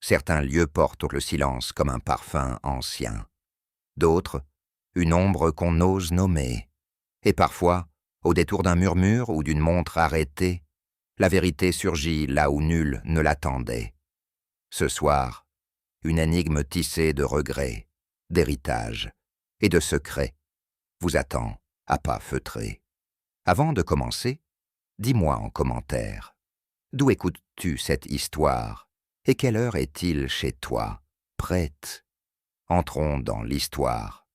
Certains lieux portent le silence comme un parfum ancien. D'autres, une ombre qu'on n'ose nommer. Et parfois, au détour d'un murmure ou d'une montre arrêtée, la vérité surgit là où nul ne l'attendait. Ce soir, une énigme tissée de regrets, d'héritage et de secrets vous attend à pas feutrés. Avant de commencer, dis-moi en commentaire, d'où écoutes-tu cette histoire et quelle heure est-il chez toi, prête? Entrons dans l'histoire.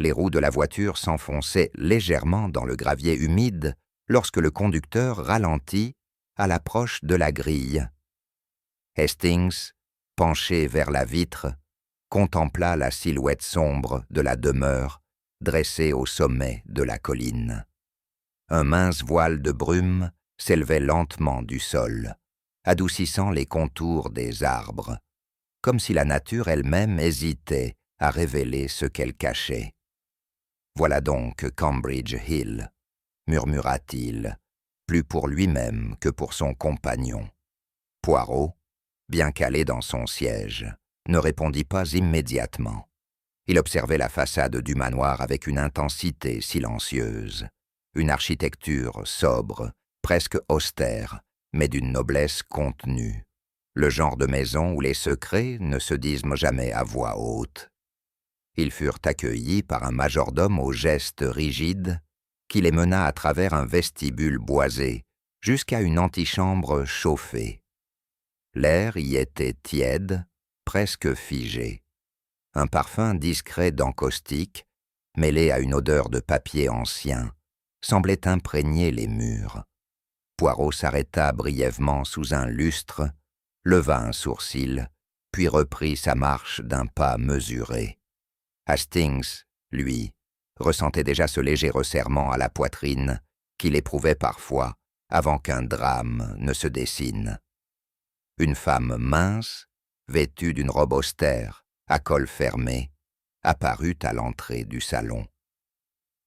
Les roues de la voiture s'enfonçaient légèrement dans le gravier humide lorsque le conducteur ralentit à l'approche de la grille. Hastings, penché vers la vitre, contempla la silhouette sombre de la demeure dressée au sommet de la colline. Un mince voile de brume s'élevait lentement du sol, adoucissant les contours des arbres, comme si la nature elle-même hésitait à révéler ce qu'elle cachait. « Voilà donc Cambridge Hill », murmura-t-il, plus pour lui-même que pour son compagnon. Poirot, bien calé dans son siège, ne répondit pas immédiatement. Il observait la façade du manoir avec une intensité silencieuse, une architecture sobre, presque austère, mais d'une noblesse contenue. Le genre de maison où les secrets ne se disent jamais à voix haute. Ils furent accueillis par un majordome au geste rigide qui les mena à travers un vestibule boisé jusqu'à une antichambre chauffée. L'air y était tiède, presque figé. Un parfum discret d'encaustique, mêlé à une odeur de papier ancien, semblait imprégner les murs. Poirot s'arrêta brièvement sous un lustre, leva un sourcil, puis reprit sa marche d'un pas mesuré. Hastings, lui, ressentait déjà ce léger resserrement à la poitrine qu'il éprouvait parfois avant qu'un drame ne se dessine. Une femme mince, vêtue d'une robe austère, à col fermé, apparut à l'entrée du salon.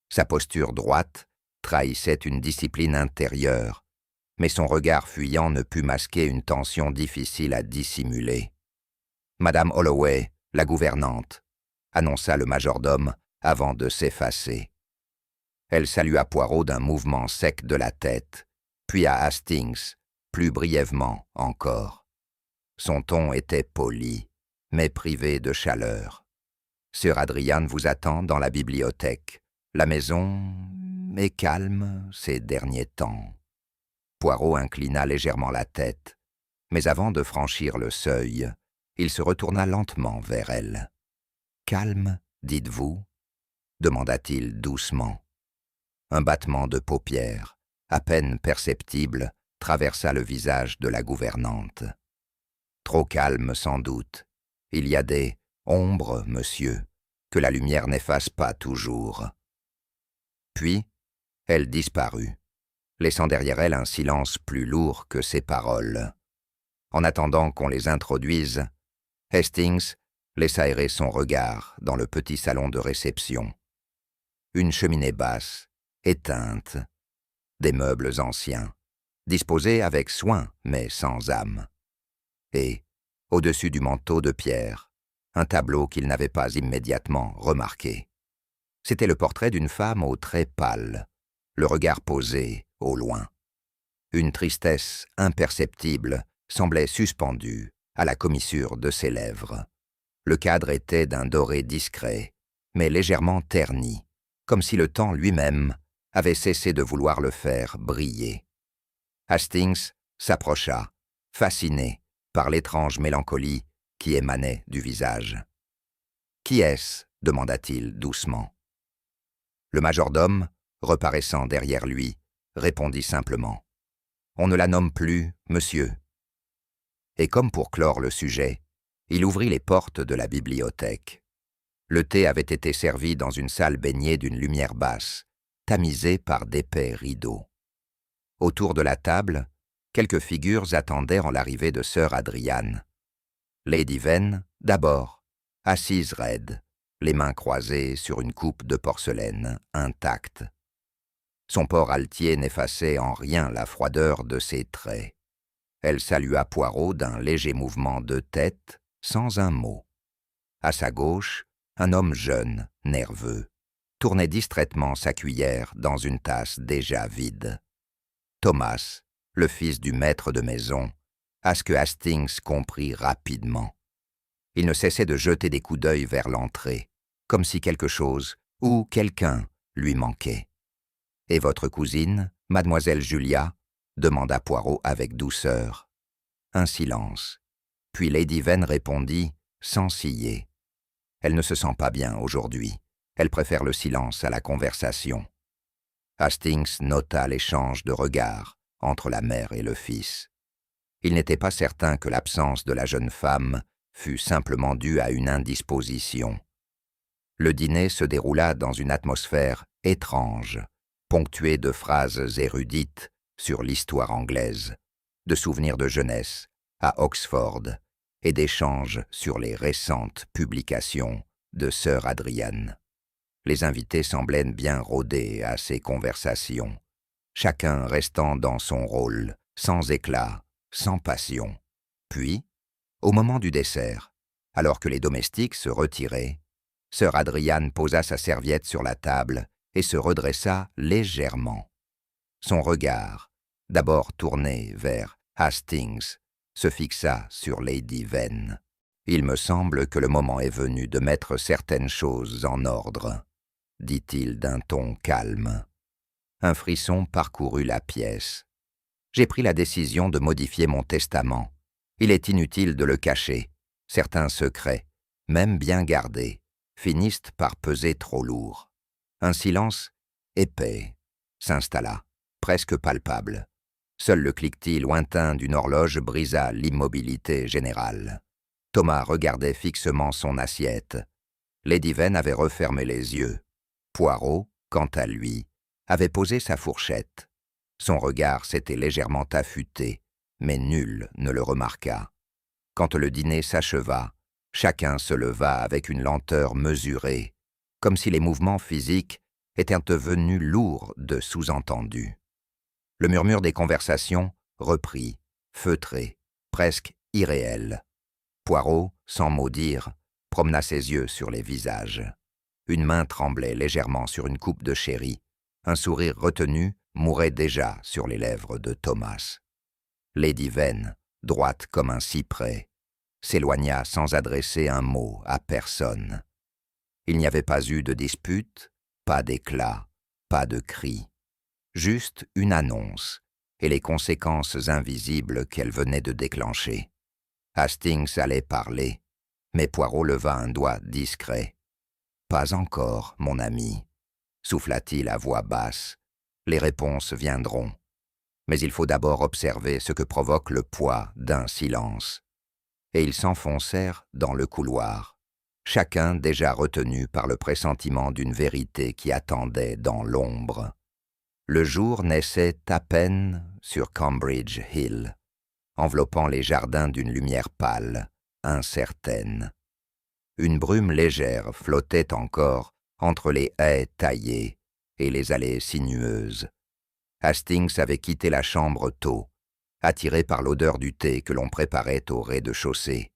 Sa posture droite trahissait une discipline intérieure, mais son regard fuyant ne put masquer une tension difficile à dissimuler. « Madame Holloway, la gouvernante », annonça le majordome avant de s'effacer. Elle salua Poirot d'un mouvement sec de la tête, puis à Hastings, plus brièvement encore. Son ton était poli, mais privé de chaleur. « Sir Adrian vous attend dans la bibliothèque. La maison est calme ces derniers temps. » Poirot inclina légèrement la tête, mais avant de franchir le seuil, il se retourna lentement vers elle. « Calme, dites-vous » demanda-t-il doucement. Un battement de paupières, à peine perceptible, traversa le visage de la gouvernante. « Trop calme sans doute. Il y a des ombres, monsieur, que la lumière n'efface pas toujours. » Puis, elle disparut, laissant derrière elle un silence plus lourd que ses paroles. En attendant qu'on les introduise, Hastings laissa errer son regard dans le petit salon de réception. Une cheminée basse, éteinte, des meubles anciens, disposés avec soin mais sans âme. Et, au-dessus du manteau de pierre, un tableau qu'il n'avait pas immédiatement remarqué. C'était le portrait d'une femme aux traits pâles, le regard posé au loin. Une tristesse imperceptible semblait suspendue à la commissure de ses lèvres. Le cadre était d'un doré discret, mais légèrement terni, comme si le temps lui-même avait cessé de vouloir le faire briller. Hastings s'approcha, fasciné par l'étrange mélancolie qui émanait du visage. « Qui est-ce » demanda-t-il doucement. Le majordome, reparaissant derrière lui, répondit simplement. « On ne la nomme plus, monsieur. » Et comme pour clore le sujet, il ouvrit les portes de la bibliothèque. Le thé avait été servi dans une salle baignée d'une lumière basse, tamisée par d'épais rideaux. Autour de la table, quelques figures attendaient en l'arrivée de Sir Adrian. Lady Vane, d'abord, assise raide, les mains croisées sur une coupe de porcelaine intacte. Son port altier n'effaçait en rien la froideur de ses traits. Elle salua Poirot d'un léger mouvement de tête, sans un mot. À sa gauche, un homme jeune, nerveux, tournait distraitement sa cuillère dans une tasse déjà vide. Thomas, le fils du maître de maison, à ce que Hastings comprit rapidement. Il ne cessait de jeter des coups d'œil vers l'entrée, comme si quelque chose ou quelqu'un lui manquait. « Et votre cousine, mademoiselle Julia ?» demanda Poirot avec douceur. Un silence. Puis Lady Vane répondit, sans ciller. « Elle ne se sent pas bien aujourd'hui. Elle préfère le silence à la conversation. » Hastings nota l'échange de regards entre la mère et le fils. Il n'était pas certain que l'absence de la jeune femme fût simplement due à une indisposition. Le dîner se déroula dans une atmosphère étrange, ponctuée de phrases érudites sur l'histoire anglaise, de souvenirs de jeunesse à Oxford et d'échanges sur les récentes publications de Sir Adrian. Les invités semblaient bien rodés à ces conversations, chacun restant dans son rôle, sans éclat, sans passion. Puis, au moment du dessert, alors que les domestiques se retiraient, Sir Adrian posa sa serviette sur la table et se redressa légèrement. Son regard, d'abord tourné vers Hastings, se fixa sur Lady Vane. « Il me semble que le moment est venu de mettre certaines choses en ordre, » dit-il d'un ton calme. Un frisson parcourut la pièce. « J'ai pris la décision de modifier mon testament. Il est inutile de le cacher. Certains secrets, même bien gardés, finissent par peser trop lourd. » Un silence épais s'installa, presque palpable. Seul le cliquetis lointain d'une horloge brisa l'immobilité générale. Thomas regardait fixement son assiette. Lady Vane avait refermé les yeux. Poirot, quant à lui, avait posé sa fourchette. Son regard s'était légèrement affûté, mais nul ne le remarqua. Quand le dîner s'acheva, chacun se leva avec une lenteur mesurée, comme si les mouvements physiques étaient devenus lourds de sous-entendus. Le murmure des conversations reprit, feutré, presque irréel. Poirot, sans mot dire, promena ses yeux sur les visages. Une main tremblait légèrement sur une coupe de sherry. Un sourire retenu mourait déjà sur les lèvres de Thomas. Lady Vane, droite comme un cyprès, s'éloigna sans adresser un mot à personne. Il n'y avait pas eu de dispute, pas d'éclat, pas de cri. Juste une annonce et les conséquences invisibles qu'elle venait de déclencher. Hastings allait parler, mais Poirot leva un doigt discret. « Pas encore, mon ami, » souffla-t-il à voix basse. « Les réponses viendront. Mais il faut d'abord observer ce que provoque le poids d'un silence. » Et ils s'enfoncèrent dans le couloir, chacun déjà retenu par le pressentiment d'une vérité qui attendait dans l'ombre. Le jour naissait à peine sur Cambridge Hill, enveloppant les jardins d'une lumière pâle, incertaine. Une brume légère flottait encore entre les haies taillées et les allées sinueuses. Hastings avait quitté la chambre tôt, attiré par l'odeur du thé que l'on préparait au rez-de-chaussée,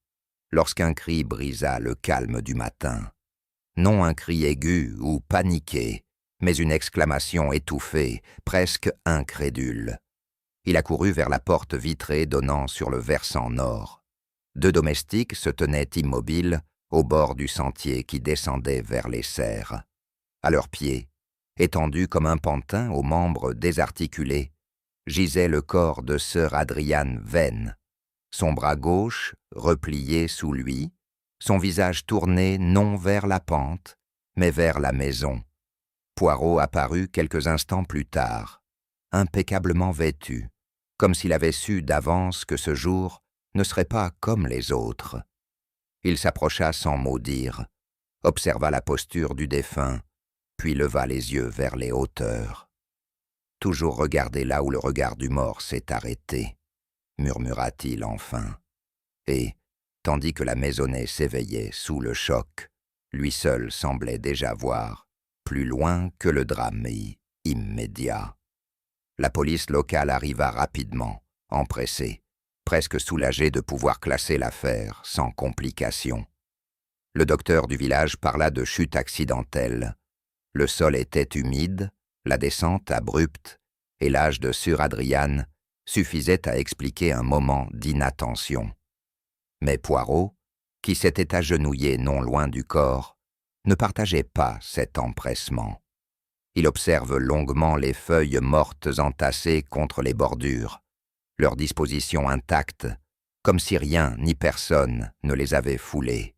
lorsqu'un cri brisa le calme du matin. Non un cri aigu ou paniqué, mais une exclamation étouffée, presque incrédule. Il accourut vers la porte vitrée donnant sur le versant nord. Deux domestiques se tenaient immobiles au bord du sentier qui descendait vers les serres. À leurs pieds, étendu comme un pantin aux membres désarticulés, gisait le corps de Sir Adrian Vane, son bras gauche replié sous lui, son visage tourné non vers la pente, mais vers la maison. Poirot apparut quelques instants plus tard, impeccablement vêtu, comme s'il avait su d'avance que ce jour ne serait pas comme les autres. Il s'approcha sans mot dire, observa la posture du défunt, puis leva les yeux vers les hauteurs. « Toujours regarder là où le regard du mort s'est arrêté, » murmura-t-il enfin. Et, tandis que la maisonnée s'éveillait sous le choc, lui seul semblait déjà voir plus loin que le drame immédiat. La police locale arriva rapidement, empressée. presque soulagé de pouvoir classer l'affaire sans complication. Le docteur du village parla de chute accidentelle. Le sol était humide, la descente abrupte, et l'âge de Sir Adrian suffisait à expliquer un moment d'inattention. Mais Poirot, qui s'était agenouillé non loin du corps, ne partageait pas cet empressement. Il observe longuement les feuilles mortes entassées contre les bordures, leur disposition intacte, comme si rien ni personne ne les avait foulées.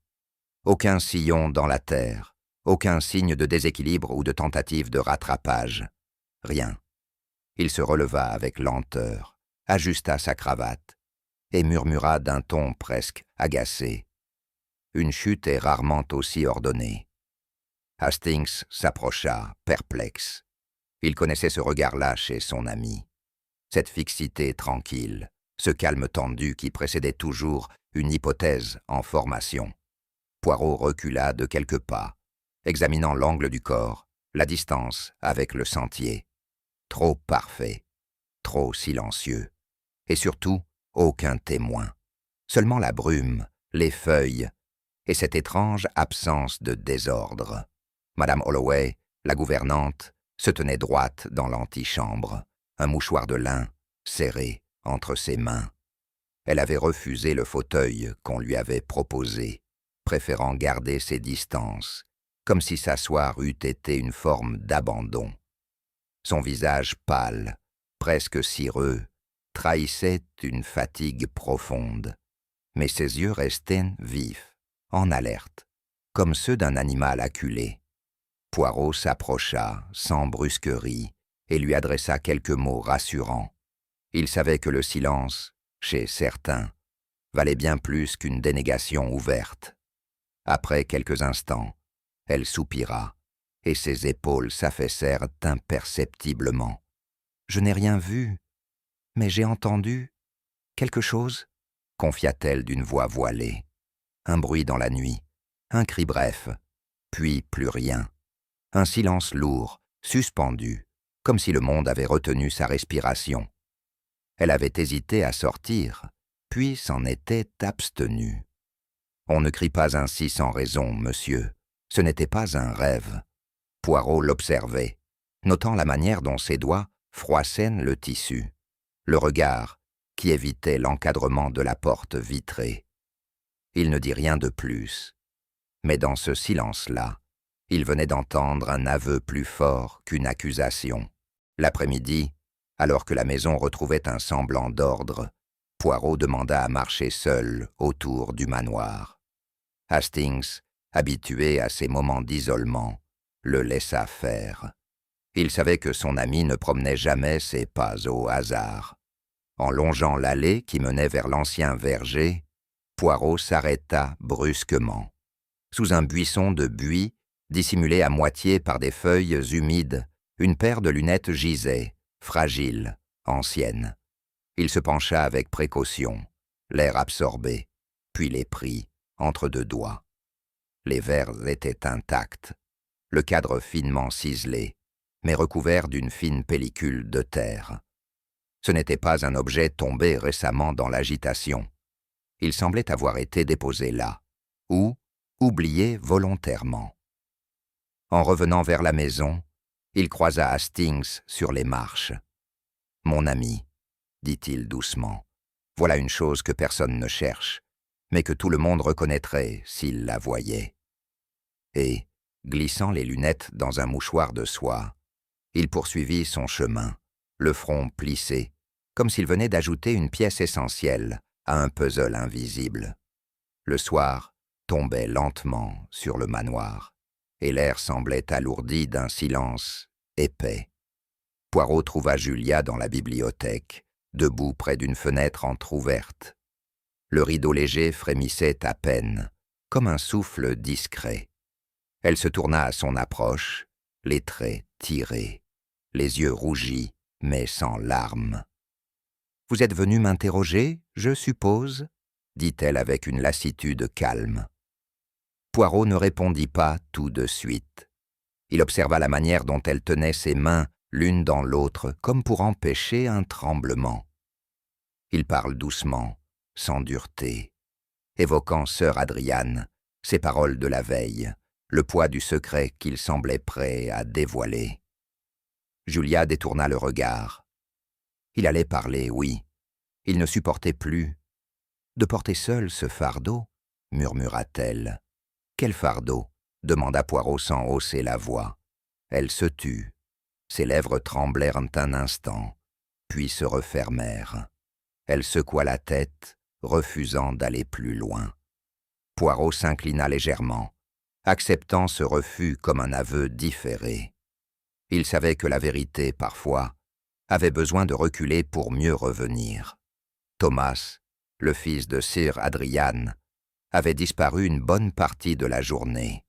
Aucun sillon dans la terre, aucun signe de déséquilibre ou de tentative de rattrapage. Rien. Il se releva avec lenteur, ajusta sa cravate et murmura d'un ton presque agacé. Une chute est rarement aussi ordonnée. Hastings s'approcha, perplexe. Il connaissait ce regard-là chez son ami. Cette fixité tranquille, ce calme tendu qui précédait toujours une hypothèse en formation. Poirot recula de quelques pas, examinant l'angle du corps, la distance avec le sentier. Trop parfait, trop silencieux, et surtout aucun témoin. Seulement la brume, les feuilles, et cette étrange absence de désordre. Madame Holloway, la gouvernante, se tenait droite dans l'antichambre, un mouchoir de lin serré entre ses mains. Elle avait refusé le fauteuil qu'on lui avait proposé, préférant garder ses distances, comme si s'asseoir eût été une forme d'abandon. Son visage pâle, presque cireux, trahissait une fatigue profonde, mais ses yeux restaient vifs, en alerte, comme ceux d'un animal acculé. Poirot s'approcha, sans brusquerie, et lui adressa quelques mots rassurants. Il savait que le silence, chez certains, valait bien plus qu'une dénégation ouverte. Après quelques instants, elle soupira, et ses épaules s'affaissèrent imperceptiblement. « Je n'ai rien vu, mais j'ai entendu quelque chose ?» confia-t-elle d'une voix voilée. Un bruit dans la nuit, un cri bref, puis plus rien. Un silence lourd, suspendu, comme si le monde avait retenu sa respiration. Elle avait hésité à sortir, puis s'en était abstenue. On ne crie pas ainsi sans raison, monsieur. Ce n'était pas un rêve. Poirot l'observait, notant la manière dont ses doigts froissaient le tissu, le regard qui évitait l'encadrement de la porte vitrée. Il ne dit rien de plus, mais dans ce silence-là, il venait d'entendre un aveu plus fort qu'une accusation. L'après-midi, alors que la maison retrouvait un semblant d'ordre, Poirot demanda à marcher seul autour du manoir. Hastings, habitué à ces moments d'isolement, le laissa faire. Il savait que son ami ne promenait jamais ses pas au hasard. En longeant l'allée qui menait vers l'ancien verger, Poirot s'arrêta brusquement. Sous un buisson de buis, dissimulé à moitié par des feuilles humides, une paire de lunettes gisait, fragile, ancienne. Il se pencha avec précaution, l'air absorbé, puis les prit entre deux doigts. Les verres étaient intacts, le cadre finement ciselé, mais recouvert d'une fine pellicule de terre. Ce n'était pas un objet tombé récemment dans l'agitation. Il semblait avoir été déposé là, ou oublié volontairement. En revenant vers la maison, il croisa Hastings sur les marches. « Mon ami, » dit-il doucement, « voilà une chose que personne ne cherche, mais que tout le monde reconnaîtrait s'il la voyait. » Et, glissant les lunettes dans un mouchoir de soie, il poursuivit son chemin, le front plissé, comme s'il venait d'ajouter une pièce essentielle à un puzzle invisible. Le soir tombait lentement sur le manoir, et l'air semblait alourdi d'un silence épais. Poirot trouva Julia dans la bibliothèque, debout près d'une fenêtre entr'ouverte. Le rideau léger frémissait à peine, comme un souffle discret. Elle se tourna à son approche, les traits tirés, les yeux rougis, mais sans larmes. « Vous êtes venu m'interroger, je suppose ?» dit-elle avec une lassitude calme. Poirot ne répondit pas tout de suite. Il observa la manière dont elle tenait ses mains l'une dans l'autre, comme pour empêcher un tremblement. Il parle doucement, sans dureté, évoquant sœur Adriane, ses paroles de la veille, le poids du secret qu'il semblait prêt à dévoiler. Julia détourna le regard. Il allait parler, oui. Il ne supportait plus. De porter seul ce fardeau, murmura-t-elle. Quel fardeau? Demanda Poirot sans hausser la voix. Elle se tut. Ses lèvres tremblèrent un instant, puis se refermèrent. Elle secoua la tête, refusant d'aller plus loin. Poirot s'inclina légèrement, acceptant ce refus comme un aveu différé. Il savait que la vérité, parfois, avait besoin de reculer pour mieux revenir. Thomas, le fils de Sir Adrian, avait disparu une bonne partie de la journée.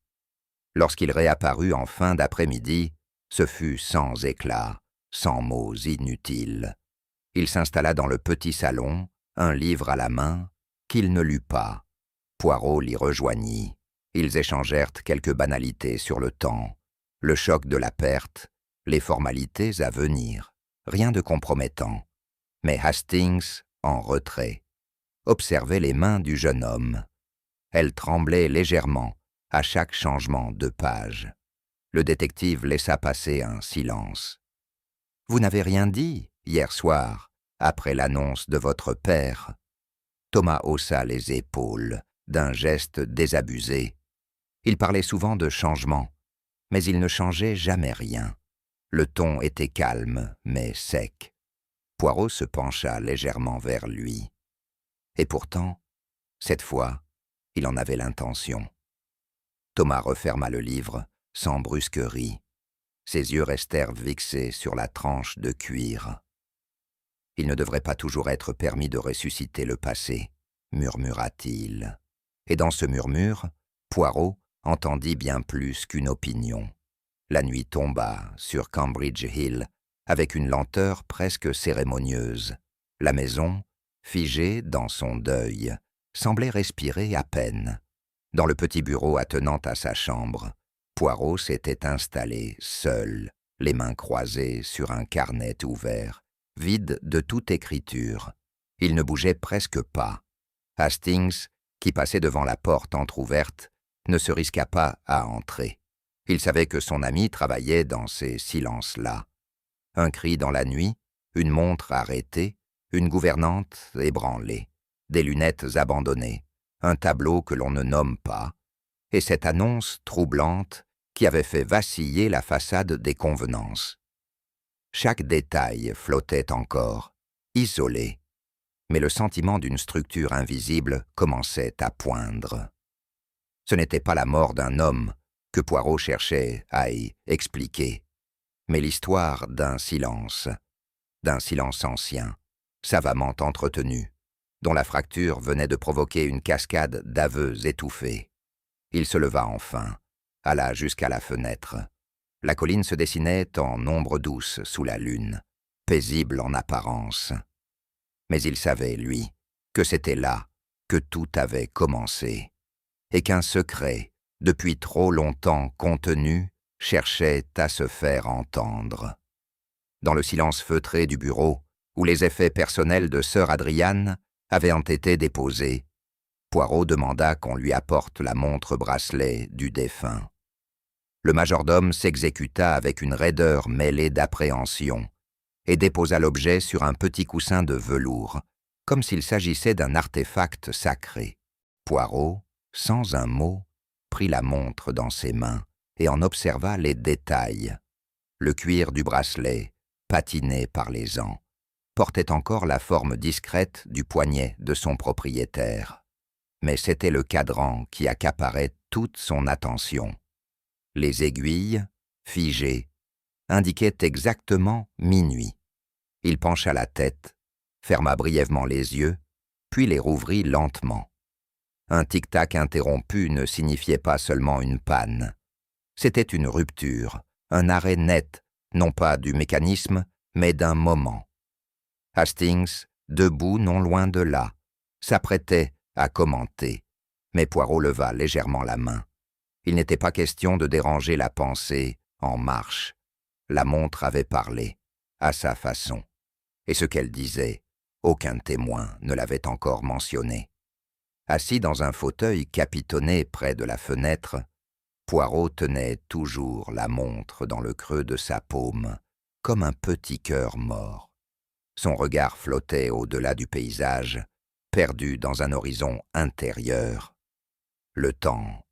Lorsqu'il réapparut en fin d'après-midi, ce fut sans éclat, sans mots inutiles. Il s'installa dans le petit salon, un livre à la main, qu'il ne lut pas. Poirot l'y rejoignit. Ils échangèrent quelques banalités sur le temps, le choc de la perte, les formalités à venir. Rien de compromettant. Mais Hastings, en retrait, observait les mains du jeune homme. Elles tremblaient légèrement à chaque changement de page. Le détective laissa passer un silence. « Vous n'avez rien dit, hier soir, après l'annonce de votre père ?» Thomas haussa les épaules, d'un geste désabusé. Il parlait souvent de changement, mais il ne changeait jamais rien. Le ton était calme, mais sec. Poirot se pencha légèrement vers lui. Et pourtant, cette fois, il en avait l'intention. Thomas referma le livre, sans brusquerie. Ses yeux restèrent fixés sur la tranche de cuir. « Il ne devrait pas toujours être permis de ressusciter le passé, » murmura-t-il. Et dans ce murmure, Poirot entendit bien plus qu'une opinion. La nuit tomba sur Cambridge Hill avec une lenteur presque cérémonieuse. La maison, figée dans son deuil, semblait respirer à peine. Dans le petit bureau attenant à sa chambre, Poirot s'était installé seul, les mains croisées sur un carnet ouvert, vide de toute écriture. Il ne bougeait presque pas. Hastings, qui passait devant la porte entr'ouverte, ne se risqua pas à entrer. Il savait que son ami travaillait dans ces silences-là. Un cri dans la nuit, une montre arrêtée, une gouvernante ébranlée, des lunettes abandonnées, un tableau que l'on ne nomme pas, et cette annonce troublante qui avait fait vaciller la façade des convenances. Chaque détail flottait encore, isolé, mais le sentiment d'une structure invisible commençait à poindre. Ce n'était pas la mort d'un homme que Poirot cherchait à y expliquer, mais l'histoire d'un silence ancien, savamment entretenu, dont la fracture venait de provoquer une cascade d'aveux étouffés. Il se leva enfin, alla jusqu'à la fenêtre. La colline se dessinait en ombre douce sous la lune, paisible en apparence. Mais il savait, lui, que c'était là que tout avait commencé, et qu'un secret, depuis trop longtemps contenu, cherchait à se faire entendre. Dans le silence feutré du bureau, où les effets personnels de sœur Adriane avaient été déposés, Poirot demanda qu'on lui apporte la montre-bracelet du défunt. Le majordome s'exécuta avec une raideur mêlée d'appréhension et déposa l'objet sur un petit coussin de velours, comme s'il s'agissait d'un artefact sacré. Poirot, sans un mot, prit la montre dans ses mains et en observa les détails. Le cuir du bracelet, patiné par les ans, portait encore la forme discrète du poignet de son propriétaire. Mais c'était le cadran qui accaparait toute son attention. Les aiguilles, figées, indiquaient exactement minuit. Il pencha la tête, ferma brièvement les yeux, puis les rouvrit lentement. Un tic-tac interrompu ne signifiait pas seulement une panne. C'était une rupture, un arrêt net, non pas du mécanisme, mais d'un moment. Hastings, debout non loin de là, s'apprêtait à commenter, mais Poirot leva légèrement la main. Il n'était pas question de déranger la pensée en marche. La montre avait parlé, à sa façon, et ce qu'elle disait Aucun témoin ne l'avait encore mentionné. Assis dans un fauteuil capitonné près de la fenêtre, Poirot tenait toujours la montre dans le creux de sa paume, comme un petit cœur mort. Son regard flottait au-delà du paysage, perdu dans un horizon intérieur. « Le temps,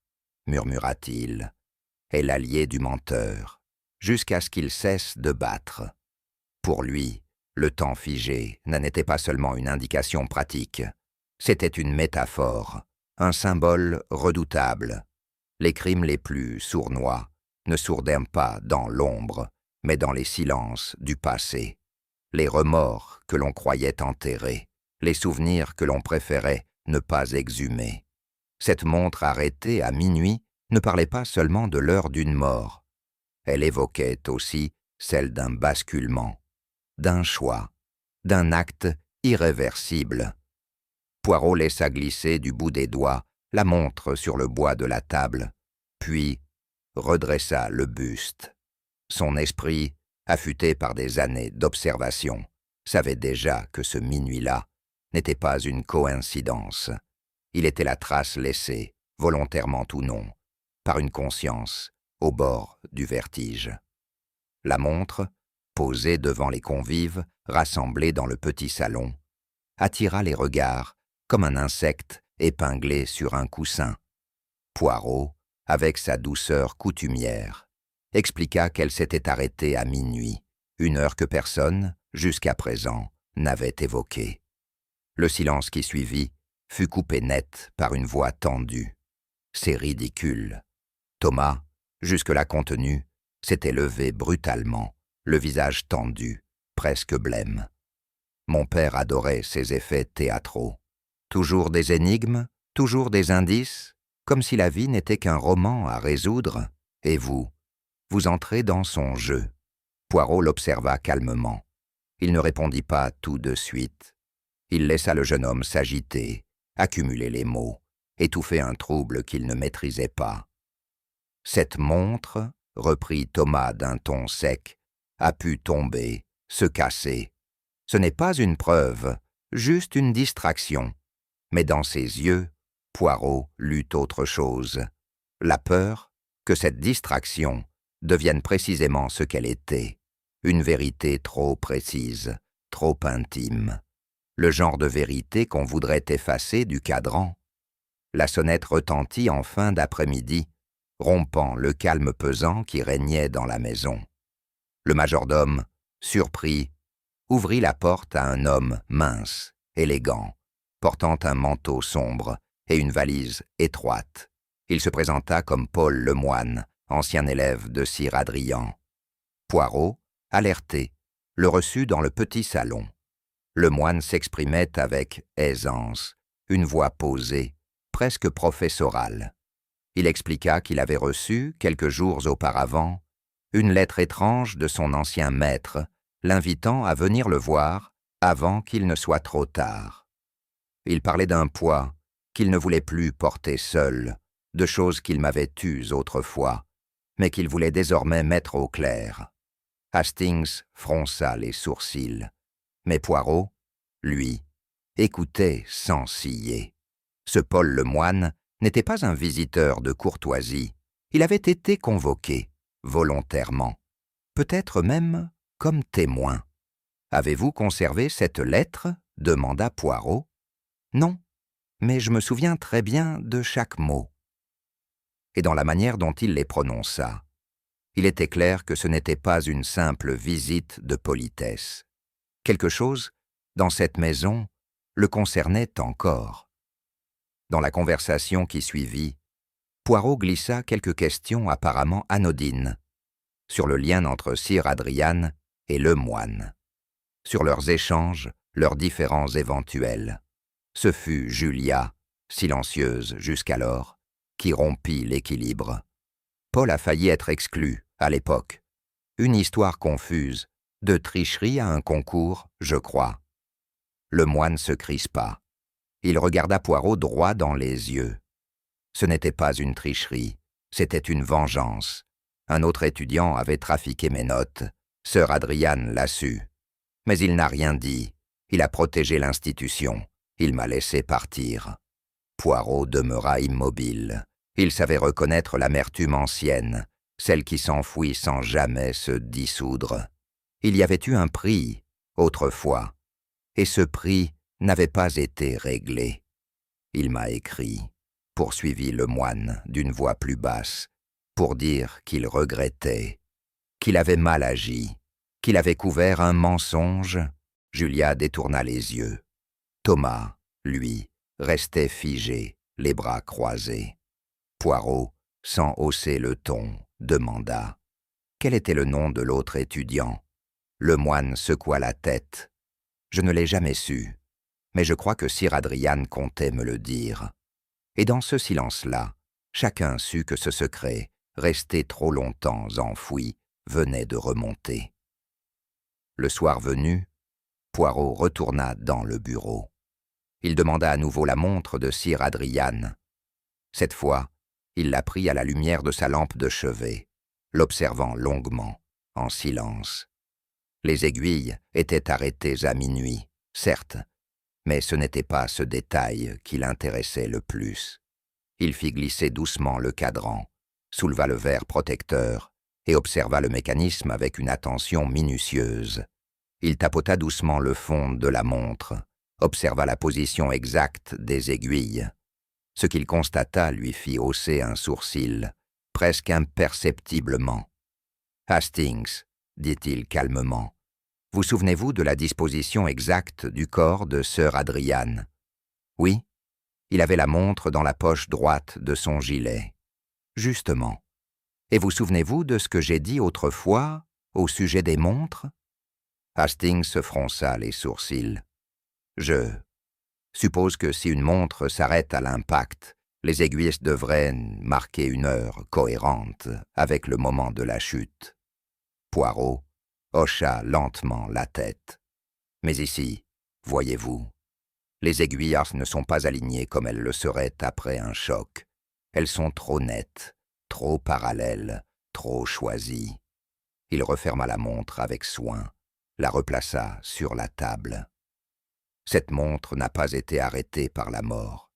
murmura-t-il, est l'allié du menteur, jusqu'à ce qu'il cesse de battre. » Pour lui, le temps figé n'en était pas seulement une indication pratique, c'était une métaphore, un symbole redoutable. Les crimes les plus sournois ne sourdiment pas dans l'ombre, mais dans les silences du passé. Les remords que l'on croyait enterrés, les souvenirs que l'on préférait ne pas exhumer. Cette montre arrêtée à minuit ne parlait pas seulement de l'heure d'une mort. Elle évoquait aussi celle d'un basculement, d'un choix, d'un acte irréversible. Poirot laissa glisser du bout des doigts la montre sur le bois de la table, puis redressa le buste. Son esprit, affûté par des années d'observation, savait déjà que ce minuit-là n'était pas une coïncidence. Il était la trace laissée, volontairement ou non, par une conscience au bord du vertige. La montre, posée devant les convives rassemblés dans le petit salon, attira les regards comme un insecte épinglé sur un coussin. Poirot, avec sa douceur coutumière, expliqua qu'elle s'était arrêtée à minuit, une heure que personne, jusqu'à présent, n'avait évoquée. Le silence qui suivit fut coupé net par une voix tendue. « C'est ridicule. » Thomas, jusque-là contenu, s'était levé brutalement, le visage tendu, presque blême. Mon père adorait ces effets théâtraux. Toujours des énigmes, toujours des indices, comme si la vie n'était qu'un roman à résoudre. Et vous entrez dans son jeu. Poirot l'observa calmement. Il ne répondit pas tout de suite. Il laissa le jeune homme s'agiter, accumuler les mots, étouffer un trouble qu'il ne maîtrisait pas. « Cette montre, reprit Thomas d'un ton sec, a pu tomber, se casser. Ce n'est pas une preuve, juste une distraction. » Mais dans ses yeux, Poirot lut autre chose. La peur que cette distraction devienne précisément ce qu'elle était, une vérité trop précise, trop intime. Le genre de vérité qu'on voudrait effacer du cadran. La sonnette retentit en fin d'après-midi, rompant le calme pesant qui régnait dans la maison. Le majordome, surpris, ouvrit la porte à un homme mince, élégant, portant un manteau sombre et une valise étroite. Il se présenta comme Paul Lemoine, ancien élève de Sire Adrian. Poirot, alerté, le reçut dans le petit salon. Lemoine s'exprimait avec aisance, une voix posée, presque professorale. Il expliqua qu'il avait reçu, quelques jours auparavant, une lettre étrange de son ancien maître, l'invitant à venir le voir avant qu'il ne soit trop tard. Il parlait d'un poids qu'il ne voulait plus porter seul, de choses qu'il m'avait eues autrefois, mais qu'il voulait désormais mettre au clair. Hastings fronça les sourcils, mais Poirot, lui, écoutait sans ciller. Ce Paul Lemoine n'était pas un visiteur de courtoisie, il avait été convoqué, volontairement, peut-être même comme témoin. « Avez-vous conservé cette lettre ?» demanda Poirot. « Non, mais je me souviens très bien de chaque mot. » Et dans la manière dont il les prononça, il était clair que ce n'était pas une simple visite de politesse. Quelque chose, dans cette maison, le concernait encore. Dans la conversation qui suivit, Poirot glissa quelques questions apparemment anodines sur le lien entre Sire Adrian et Lemoine, sur leurs échanges, leurs différends éventuels. Ce fut Julia, silencieuse jusqu'alors, qui rompit l'équilibre. Paul a failli être exclu, à l'époque. Une histoire confuse, de tricherie à un concours, je crois. Lemoine se crispa. Il regarda Poirot droit dans les yeux. Ce n'était pas une tricherie, c'était une vengeance. Un autre étudiant avait trafiqué mes notes. Sœur Adriane l'a su. Mais il n'a rien dit. Il a protégé l'institution. Il m'a laissé partir. Poirot demeura immobile. Il savait reconnaître l'amertume ancienne, celle qui s'enfouit sans jamais se dissoudre. Il y avait eu un prix, autrefois, et ce prix n'avait pas été réglé. Il m'a écrit, poursuivit le moine d'une voix plus basse, pour dire qu'il regrettait, qu'il avait mal agi, qu'il avait couvert un mensonge. Julia détourna les yeux. Thomas, lui, restait figé, les bras croisés. Poirot, sans hausser le ton, demanda « Quel était le nom de l'autre étudiant ?» Le moine secoua la tête. « Je ne l'ai jamais su, mais je crois que sir Adrian comptait me le dire. » Et dans ce silence-là, chacun sut que ce secret, resté trop longtemps enfoui, venait de remonter. Le soir venu, Poirot retourna dans le bureau. Il demanda à nouveau la montre de sir Adrian. Cette fois, il la prit à la lumière de sa lampe de chevet, l'observant longuement, en silence. Les aiguilles étaient arrêtées à minuit, certes, mais ce n'était pas ce détail qui l'intéressait le plus. Il fit glisser doucement le cadran, souleva le verre protecteur et observa le mécanisme avec une attention minutieuse. Il tapota doucement le fond de la montre, observa la position exacte des aiguilles. Ce qu'il constata lui fit hausser un sourcil, presque imperceptiblement. « Hastings, dit-il calmement, vous souvenez-vous de la disposition exacte du corps de Sir Adrian ? Oui, il avait la montre dans la poche droite de son gilet. Justement. Et vous souvenez-vous de ce que j'ai dit autrefois au sujet des montres ? Hastings se fronça les sourcils. Je suppose que si une montre s'arrête à l'impact, les aiguilles devraient marquer une heure cohérente avec le moment de la chute. Poirot hocha lentement la tête. Mais ici, voyez-vous, les aiguilles ne sont pas alignées comme elles le seraient après un choc. Elles sont trop nettes, trop parallèles, trop choisies. Il referma la montre avec soin, la replaça sur la table. Cette montre n'a pas été arrêtée par la mort.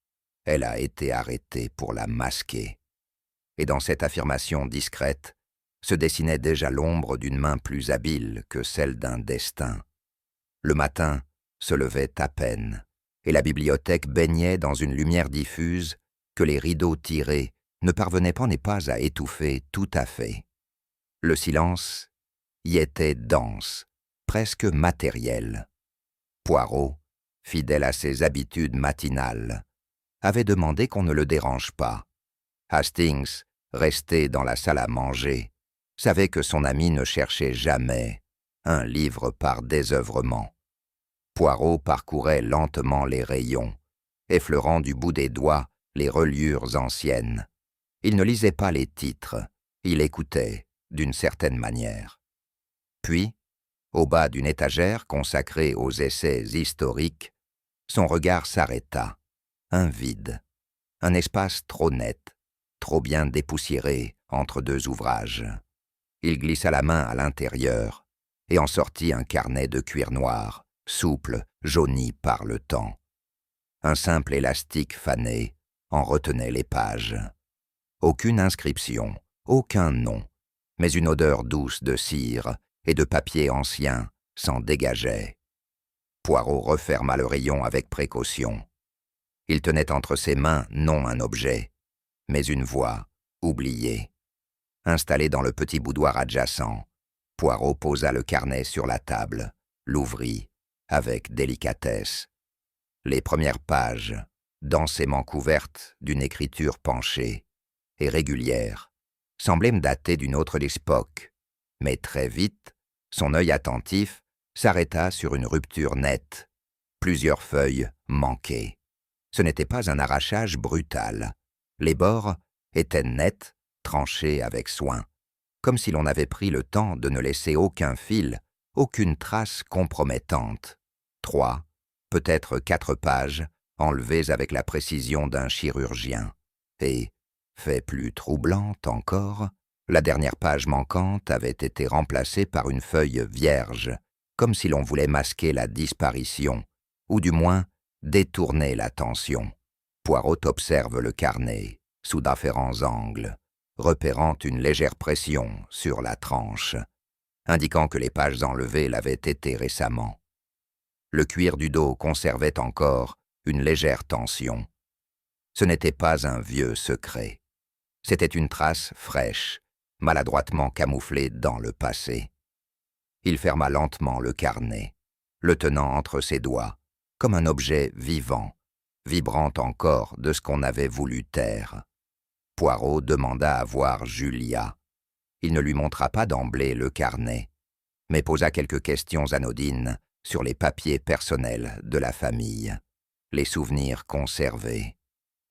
Elle a été arrêtée pour la masquer. Et dans cette affirmation discrète, se dessinait déjà l'ombre d'une main plus habile que celle d'un destin. Le matin se levait à peine, et la bibliothèque baignait dans une lumière diffuse que les rideaux tirés ne parvenaient pas à étouffer tout à fait. Le silence y était dense, presque matériel. Poirot, fidèle à ses habitudes matinales, avait demandé qu'on ne le dérange pas. Hastings, resté dans la salle à manger, savait que son ami ne cherchait jamais un livre par désœuvrement. Poirot parcourait lentement les rayons, effleurant du bout des doigts les reliures anciennes. Il ne lisait pas les titres, il écoutait, d'une certaine manière. Puis, au bas d'une étagère consacrée aux essais historiques, son regard s'arrêta. Un vide, un espace trop net, trop bien dépoussiéré entre deux ouvrages. Il glissa la main à l'intérieur et en sortit un carnet de cuir noir, souple, jauni par le temps. Un simple élastique fané en retenait les pages. Aucune inscription, aucun nom, mais une odeur douce de cire et de papier ancien s'en dégageait. Poirot referma le rayon avec précaution. Il tenait entre ses mains non un objet, mais une voix oubliée. Installé dans le petit boudoir adjacent, Poirot posa le carnet sur la table, l'ouvrit avec délicatesse. Les premières pages, densément couvertes d'une écriture penchée et régulière, semblaient me dater d'une autre époque, mais très vite, son œil attentif s'arrêta sur une rupture nette. Plusieurs feuilles manquaient. Ce n'était pas un arrachage brutal. Les bords étaient nets, tranchés avec soin, comme si l'on avait pris le temps de ne laisser aucun fil, aucune trace compromettante. 3, peut-être 4 pages, enlevées avec la précision d'un chirurgien. Et, fait plus troublante encore, la dernière page manquante avait été remplacée par une feuille vierge, comme si l'on voulait masquer la disparition, ou du moins détourner l'attention. Poirot observe le carnet, sous différents angles, repérant une légère pression sur la tranche, indiquant que les pages enlevées l'avaient été récemment. Le cuir du dos conservait encore une légère tension. Ce n'était pas un vieux secret. C'était une trace fraîche, maladroitement camouflée dans le passé. Il ferma lentement le carnet, le tenant entre ses doigts, comme un objet vivant, vibrant encore de ce qu'on avait voulu taire. Poirot demanda à voir Julia. Il ne lui montra pas d'emblée le carnet, mais posa quelques questions anodines sur les papiers personnels de la famille, les souvenirs conservés.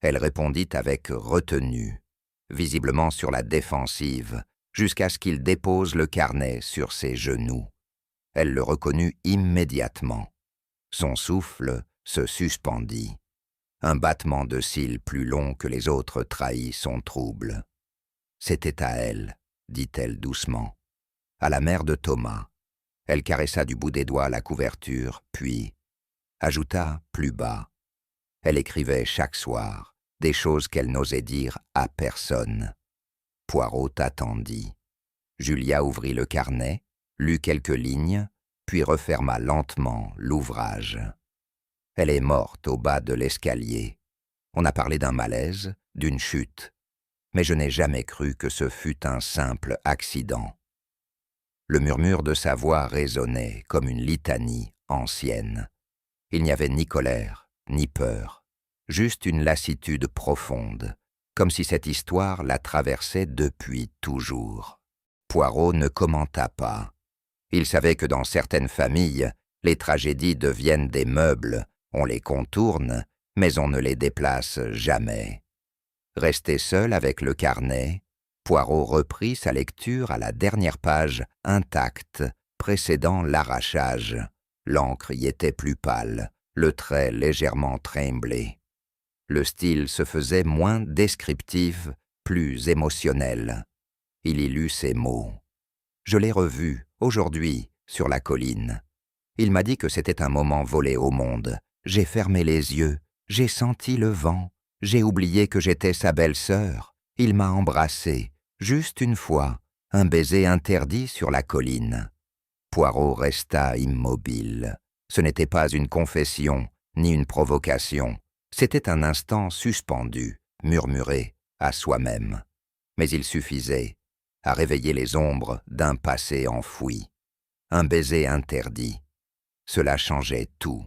Elle répondit avec retenue, visiblement sur la défensive, jusqu'à ce qu'il dépose le carnet sur ses genoux. Elle le reconnut immédiatement. Son souffle se suspendit. Un battement de cils plus long que les autres trahit son trouble. C'était à elle, dit-elle doucement, à la mère de Thomas. Elle caressa du bout des doigts la couverture, puis ajouta plus bas. Elle écrivait chaque soir des choses qu'elle n'osait dire à personne. Poirot attendit. Julia ouvrit le carnet, lut quelques lignes, puis referma lentement l'ouvrage. Elle est morte au bas de l'escalier. On a parlé d'un malaise, d'une chute, mais je n'ai jamais cru que ce fût un simple accident. Le murmure de sa voix résonnait comme une litanie ancienne. Il n'y avait ni colère, ni peur, juste une lassitude profonde, comme si cette histoire la traversait depuis toujours. Poirot ne commenta pas. Il savait que dans certaines familles, les tragédies deviennent des meubles, on les contourne, mais on ne les déplace jamais. Resté seul avec le carnet, Poirot reprit sa lecture à la dernière page intacte, précédant l'arrachage. L'encre y était plus pâle, le trait légèrement trimblé. Le style se faisait moins descriptif, plus émotionnel. Il y lut ces mots. « Je l'ai revu, aujourd'hui, sur la colline. Il m'a dit que c'était un moment volé au monde. J'ai fermé les yeux, j'ai senti le vent, j'ai oublié que j'étais sa belle-sœur. Il m'a embrassé, juste une fois, un baiser interdit sur la colline. » Poirot resta immobile. Ce n'était pas une confession, ni une provocation. C'était un instant suspendu, murmuré, à soi-même. Mais il suffisait à réveiller les ombres d'un passé enfoui. Un baiser interdit. Cela changeait tout.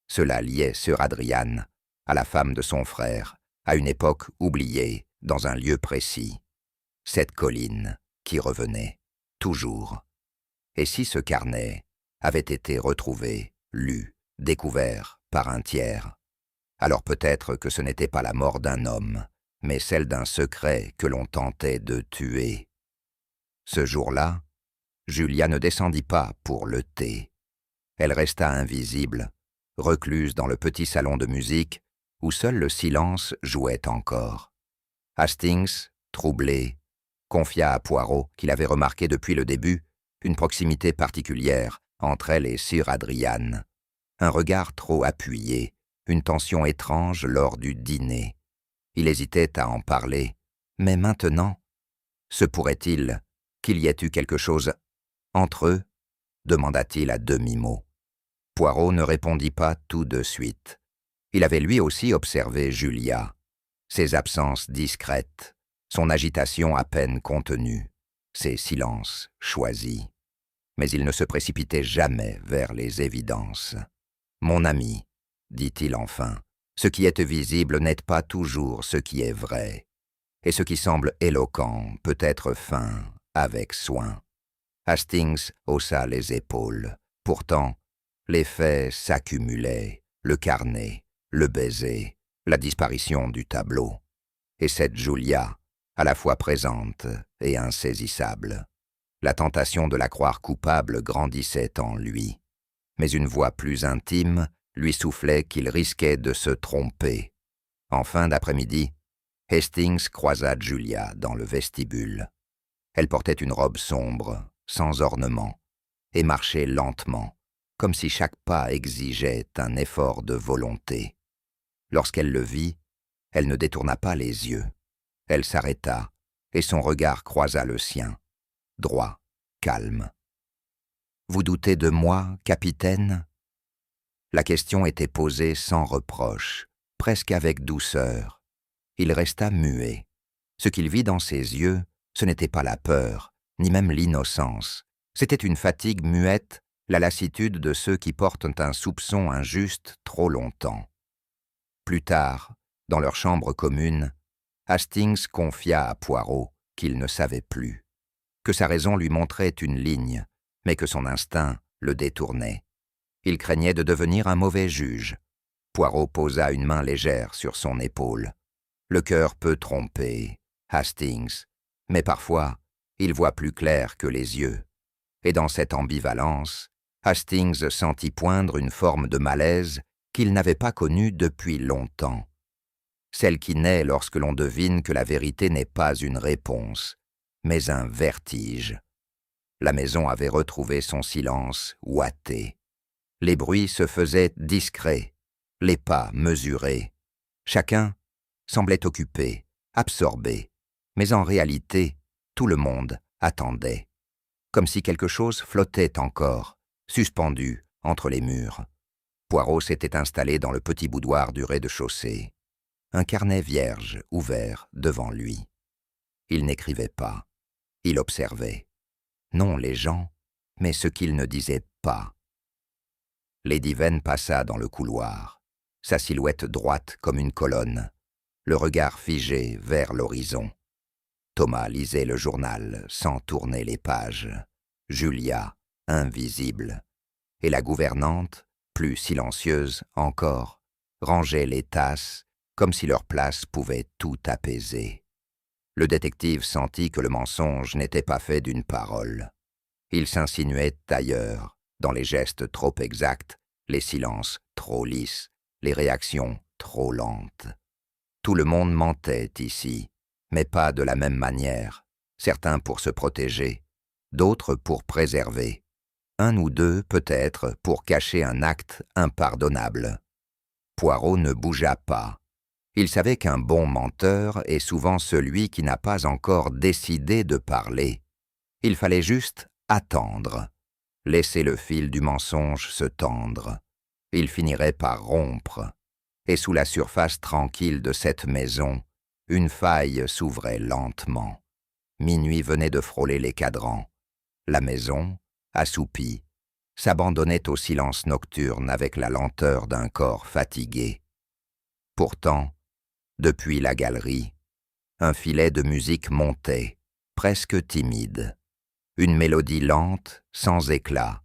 Cela liait sœur Adriane à la femme de son frère, à une époque oubliée, dans un lieu précis. Cette colline qui revenait, toujours. Et si ce carnet avait été retrouvé, lu, découvert par un tiers, alors peut-être que ce n'était pas la mort d'un homme, mais celle d'un secret que l'on tentait de tuer. Ce jour-là, Julia ne descendit pas pour le thé. Elle resta invisible, recluse dans le petit salon de musique où seul le silence jouait encore. Hastings, troublé, confia à Poirot, qu'il avait remarqué depuis le début, une proximité particulière entre elle et sir Adriane. Un regard trop appuyé, une tension étrange lors du dîner. Il hésitait à en parler, mais maintenant, se pourrait-il qu'il y ait eu quelque chose entre eux, demanda-t-il à demi-mot. Poirot ne répondit pas tout de suite. Il avait lui aussi observé Julia, ses absences discrètes, son agitation à peine contenue, ses silences choisis. Mais il ne se précipitait jamais vers les évidences. « Mon ami, dit-il enfin, ce qui est visible n'est pas toujours ce qui est vrai, et ce qui semble éloquent peut être fin avec soin. » Hastings haussa les épaules. Pourtant, les faits s'accumulaient, le carnet, le baiser, la disparition du tableau. Et cette Julia, à la fois présente et insaisissable. La tentation de la croire coupable grandissait en lui. Mais une voix plus intime lui soufflait qu'il risquait de se tromper. En fin d'après-midi, Hastings croisa Julia dans le vestibule. Elle portait une robe sombre, sans ornement, et marchait lentement, comme si chaque pas exigeait un effort de volonté. Lorsqu'elle le vit, elle ne détourna pas les yeux. Elle s'arrêta, et son regard croisa le sien, droit, calme. « Vous doutez de moi, capitaine ?» La question était posée sans reproche, presque avec douceur. Il resta muet. Ce qu'il vit dans ses yeux, ce n'était pas la peur, ni même l'innocence. C'était une fatigue muette, la lassitude de ceux qui portent un soupçon injuste trop longtemps. Plus tard, dans leur chambre commune, Hastings confia à Poirot qu'il ne savait plus, que sa raison lui montrait une ligne, mais que son instinct le détournait. Il craignait de devenir un mauvais juge. Poirot posa une main légère sur son épaule. Le cœur peut tromper, Hastings, mais parfois, il voit plus clair que les yeux. Et dans cette ambivalence, Hastings sentit poindre une forme de malaise qu'il n'avait pas connue depuis longtemps. Celle qui naît lorsque l'on devine que la vérité n'est pas une réponse, mais un vertige. La maison avait retrouvé son silence ouaté. Les bruits se faisaient discrets, les pas mesurés. Chacun semblait occupé, absorbé, mais en réalité, tout le monde attendait, comme si quelque chose flottait encore, suspendu entre les murs. Poirot s'était installé dans le petit boudoir du rez-de-chaussée, un carnet vierge ouvert devant lui. Il n'écrivait pas, il observait, non les gens, mais ce qu'ils ne disaient pas. Lady Vane passa dans le couloir, sa silhouette droite comme une colonne, le regard figé vers l'horizon. Thomas lisait le journal sans tourner les pages, Julia, invisible, et la gouvernante, plus silencieuse encore, rangeait les tasses comme si leur place pouvait tout apaiser. Le détective sentit que le mensonge n'était pas fait d'une parole. Il s'insinuait ailleurs, dans les gestes trop exacts, les silences trop lisses, les réactions trop lentes. Tout le monde mentait ici, mais pas de la même manière, certains pour se protéger, d'autres pour préserver, un ou deux peut-être pour cacher un acte impardonnable. Poirot ne bougea pas. Il savait qu'un bon menteur est souvent celui qui n'a pas encore décidé de parler. Il fallait juste attendre, laisser le fil du mensonge se tendre. Il finirait par rompre, et sous la surface tranquille de cette maison, une faille s'ouvrait lentement. Minuit venait de frôler les cadrans. La maison, assoupie, s'abandonnait au silence nocturne avec la lenteur d'un corps fatigué. Pourtant, depuis la galerie, un filet de musique montait, presque timide. Une mélodie lente, sans éclat,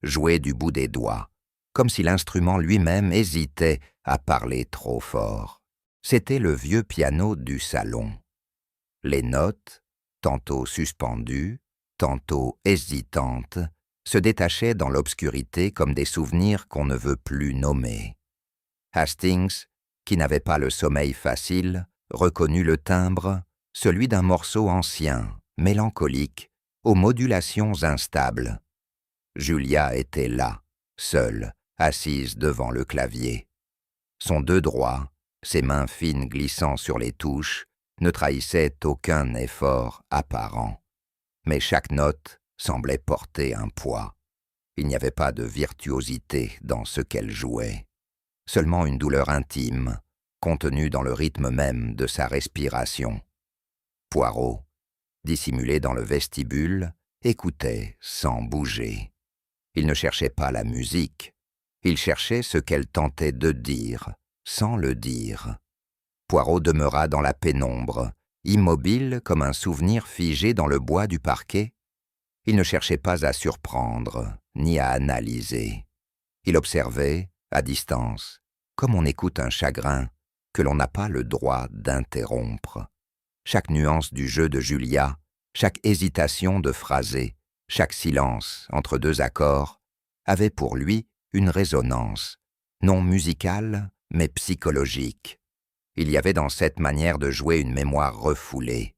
jouée du bout des doigts, comme si l'instrument lui-même hésitait à parler trop fort. C'était le vieux piano du salon. Les notes, tantôt suspendues, tantôt hésitantes, se détachaient dans l'obscurité comme des souvenirs qu'on ne veut plus nommer. Hastings, qui n'avait pas le sommeil facile, reconnut le timbre, celui d'un morceau ancien, mélancolique, aux modulations instables. Julia était là, seule, assise devant le clavier. Son deux droits, ses mains fines glissant sur les touches, ne trahissaient aucun effort apparent. Mais chaque note semblait porter un poids. Il n'y avait pas de virtuosité dans ce qu'elle jouait, seulement une douleur intime, contenue dans le rythme même de sa respiration. Poirot, dissimulé dans le vestibule, écoutait sans bouger. Il ne cherchait pas la musique, il cherchait ce qu'elle tentait de dire, sans le dire. Poirot demeura dans la pénombre, immobile comme un souvenir figé dans le bois du parquet. Il ne cherchait pas à surprendre, ni à analyser. Il observait, à distance, comme on écoute un chagrin que l'on n'a pas le droit d'interrompre. Chaque nuance du jeu de Julia, chaque hésitation de phraser, chaque silence entre deux accords, avait pour lui une résonance, non musicale, mais psychologique. Il y avait dans cette manière de jouer une mémoire refoulée,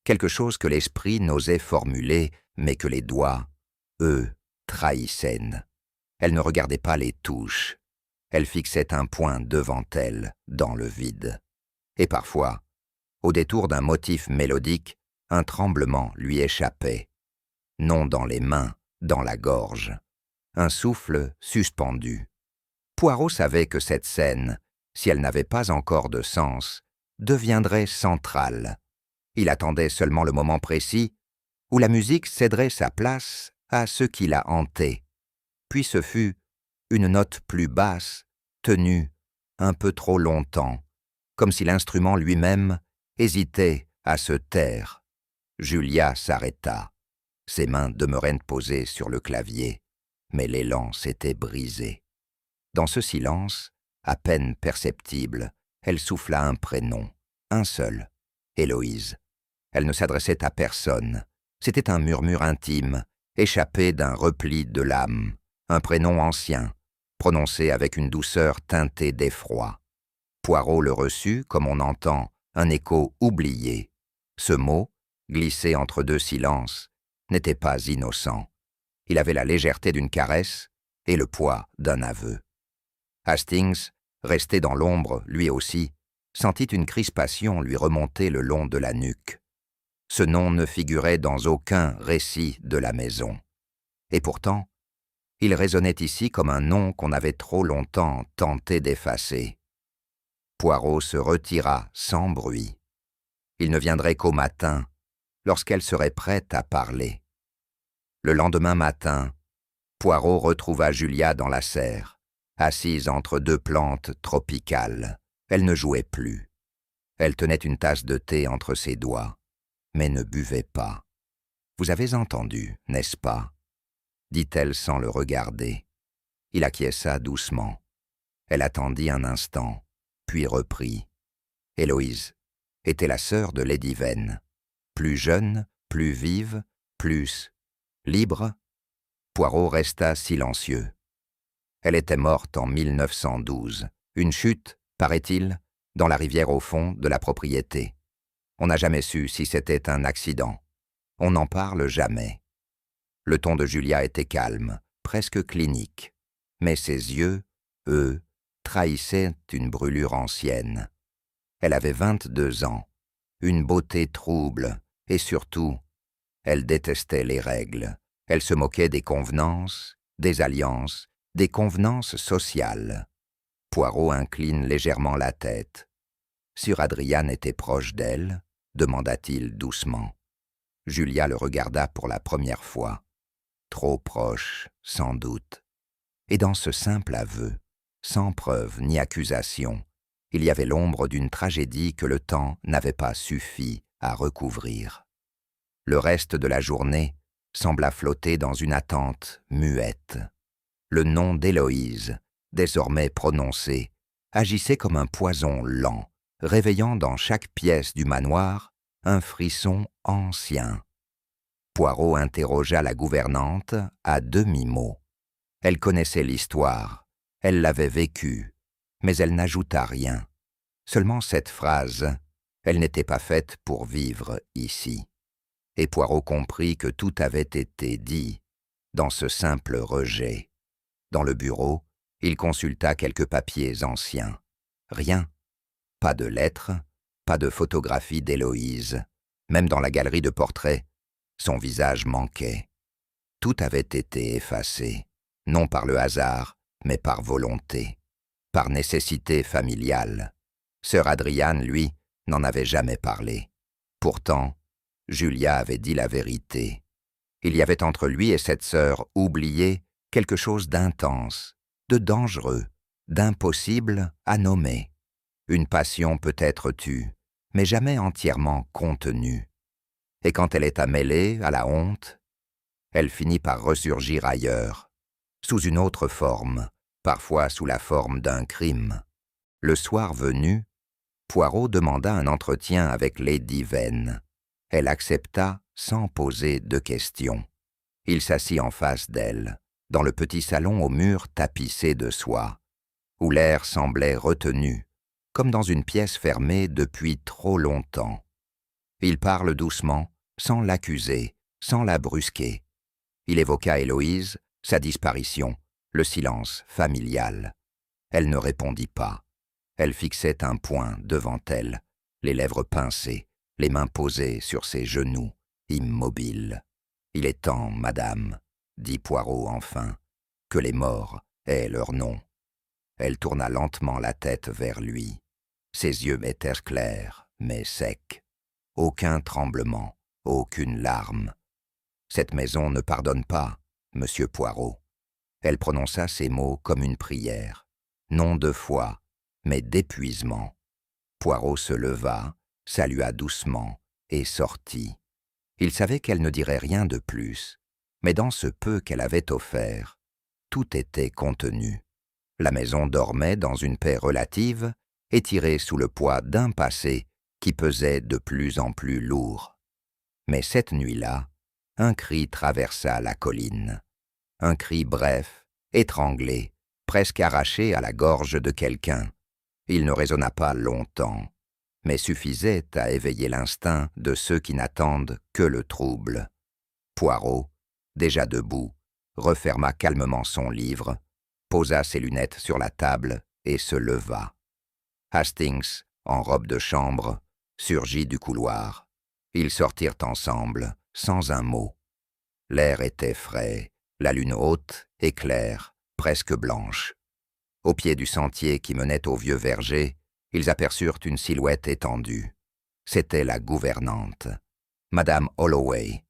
quelque chose que l'esprit n'osait formuler, mais que les doigts, eux, trahissaient. Elle ne regardait pas les touches. Elle fixait un point devant elle, dans le vide. Et parfois, au détour d'un motif mélodique, un tremblement lui échappait. Non dans les mains, dans la gorge. Un souffle suspendu. Poirot savait que cette scène, si elle n'avait pas encore de sens, deviendrait centrale. Il attendait seulement le moment précis où la musique céderait sa place à ce qui la hantait. Puis ce fut une note plus basse, tenue un peu trop longtemps, comme si l'instrument lui-même hésitait à se taire. Julia s'arrêta. Ses mains demeuraient posées sur le clavier, mais l'élan s'était brisé. Dans ce silence, à peine perceptible, elle souffla un prénom, un seul, Héloïse. Elle ne s'adressait à personne. C'était un murmure intime, échappé d'un repli de l'âme, un prénom ancien, prononcé avec une douceur teintée d'effroi. Poirot le reçut comme on entend un écho oublié. Ce mot, glissé entre deux silences, n'était pas innocent. Il avait la légèreté d'une caresse et le poids d'un aveu. Hastings, resté dans l'ombre, lui aussi, sentit une crispation lui remonter le long de la nuque. Ce nom ne figurait dans aucun récit de la maison. Et pourtant, il résonnait ici comme un nom qu'on avait trop longtemps tenté d'effacer. Poirot se retira sans bruit. Il ne viendrait qu'au matin, lorsqu'elle serait prête à parler. Le lendemain matin, Poirot retrouva Julia dans la serre, assise entre deux plantes tropicales. Elle ne jouait plus. Elle tenait une tasse de thé entre ses doigts, mais ne buvait pas. « Vous avez entendu, n'est-ce pas ?» dit-elle sans le regarder. Il acquiesça doucement. Elle attendit un instant, puis reprit. Héloïse était la sœur de Lady Vane. Plus jeune, plus vive, plus libre. Poirot resta silencieux. Elle était morte en 1912. Une chute, paraît-il, dans la rivière au fond de la propriété. On n'a jamais su si c'était un accident. On n'en parle jamais. Le ton de Julia était calme, presque clinique. Mais ses yeux, eux, trahissaient une brûlure ancienne. Elle avait 22 ans, une beauté trouble, et surtout, elle détestait les règles. Elle se moquait des convenances, des alliances, des convenances sociales. Poirot incline légèrement la tête. « Sir Adrian était proche d'elle ?» demanda-t-il doucement. Julia le regarda pour la première fois. Trop proche, sans doute. Et dans ce simple aveu, sans preuve ni accusation, il y avait l'ombre d'une tragédie que le temps n'avait pas suffi à recouvrir. Le reste de la journée sembla flotter dans une attente muette. Le nom d'Héloïse, désormais prononcé, agissait comme un poison lent, réveillant dans chaque pièce du manoir un frisson ancien. Poirot interrogea la gouvernante à demi-mot. Elle connaissait l'histoire, elle l'avait vécue, mais elle n'ajouta rien. Seulement cette phrase, elle n'était pas faite pour vivre ici. Et Poirot comprit que tout avait été dit dans ce simple rejet. Dans le bureau, il consulta quelques papiers anciens. Rien. Pas de lettres, pas de photographie d'Héloïse. Même dans la galerie de portraits, son visage manquait. Tout avait été effacé, non par le hasard, mais par volonté, par nécessité familiale. Sir Adrian, lui, n'en avait jamais parlé. Pourtant, Julia avait dit la vérité. Il y avait entre lui et cette sœur oubliée quelque chose d'intense, de dangereux, d'impossible à nommer. Une passion peut-être tue, mais jamais entièrement contenue. Et quand elle est mêlée à la honte, elle finit par ressurgir ailleurs, sous une autre forme, parfois sous la forme d'un crime. Le soir venu, Poirot demanda un entretien avec Lady Vane. Elle accepta sans poser de questions. Il s'assit en face d'elle, dans le petit salon aux murs tapissés de soie, où l'air semblait retenu, comme dans une pièce fermée depuis trop longtemps. Il parle doucement, sans l'accuser, sans la brusquer. Il évoqua Héloïse, sa disparition, le silence familial. Elle ne répondit pas. Elle fixait un point devant elle, les lèvres pincées, les mains posées sur ses genoux, immobile. « Il est temps, madame, dit Poirot enfin, que les morts aient leur nom. » Elle tourna lentement la tête vers lui. Ses yeux étaient clairs, mais secs. Aucun tremblement, aucune larme. « Cette maison ne pardonne pas, monsieur Poirot. » Elle prononça ces mots comme une prière, non de foi, mais d'épuisement. Poirot se leva, salua doucement et sortit. Il savait qu'elle ne dirait rien de plus, mais dans ce peu qu'elle avait offert, tout était contenu. La maison dormait dans une paix relative, étirée sous le poids d'un passé qui pesait de plus en plus lourd. Mais cette nuit-là, un cri traversa la colline. Un cri bref, étranglé, presque arraché à la gorge de quelqu'un. Il ne résonna pas longtemps, mais suffisait à éveiller l'instinct de ceux qui n'attendent que le trouble. Poirot, déjà debout, referma calmement son livre, posa ses lunettes sur la table et se leva. Hastings, en robe de chambre, surgit du couloir. Ils sortirent ensemble, sans un mot. L'air était frais, la lune haute et claire, presque blanche. Au pied du sentier qui menait au vieux verger, ils aperçurent une silhouette étendue. C'était la gouvernante, Madame Holloway,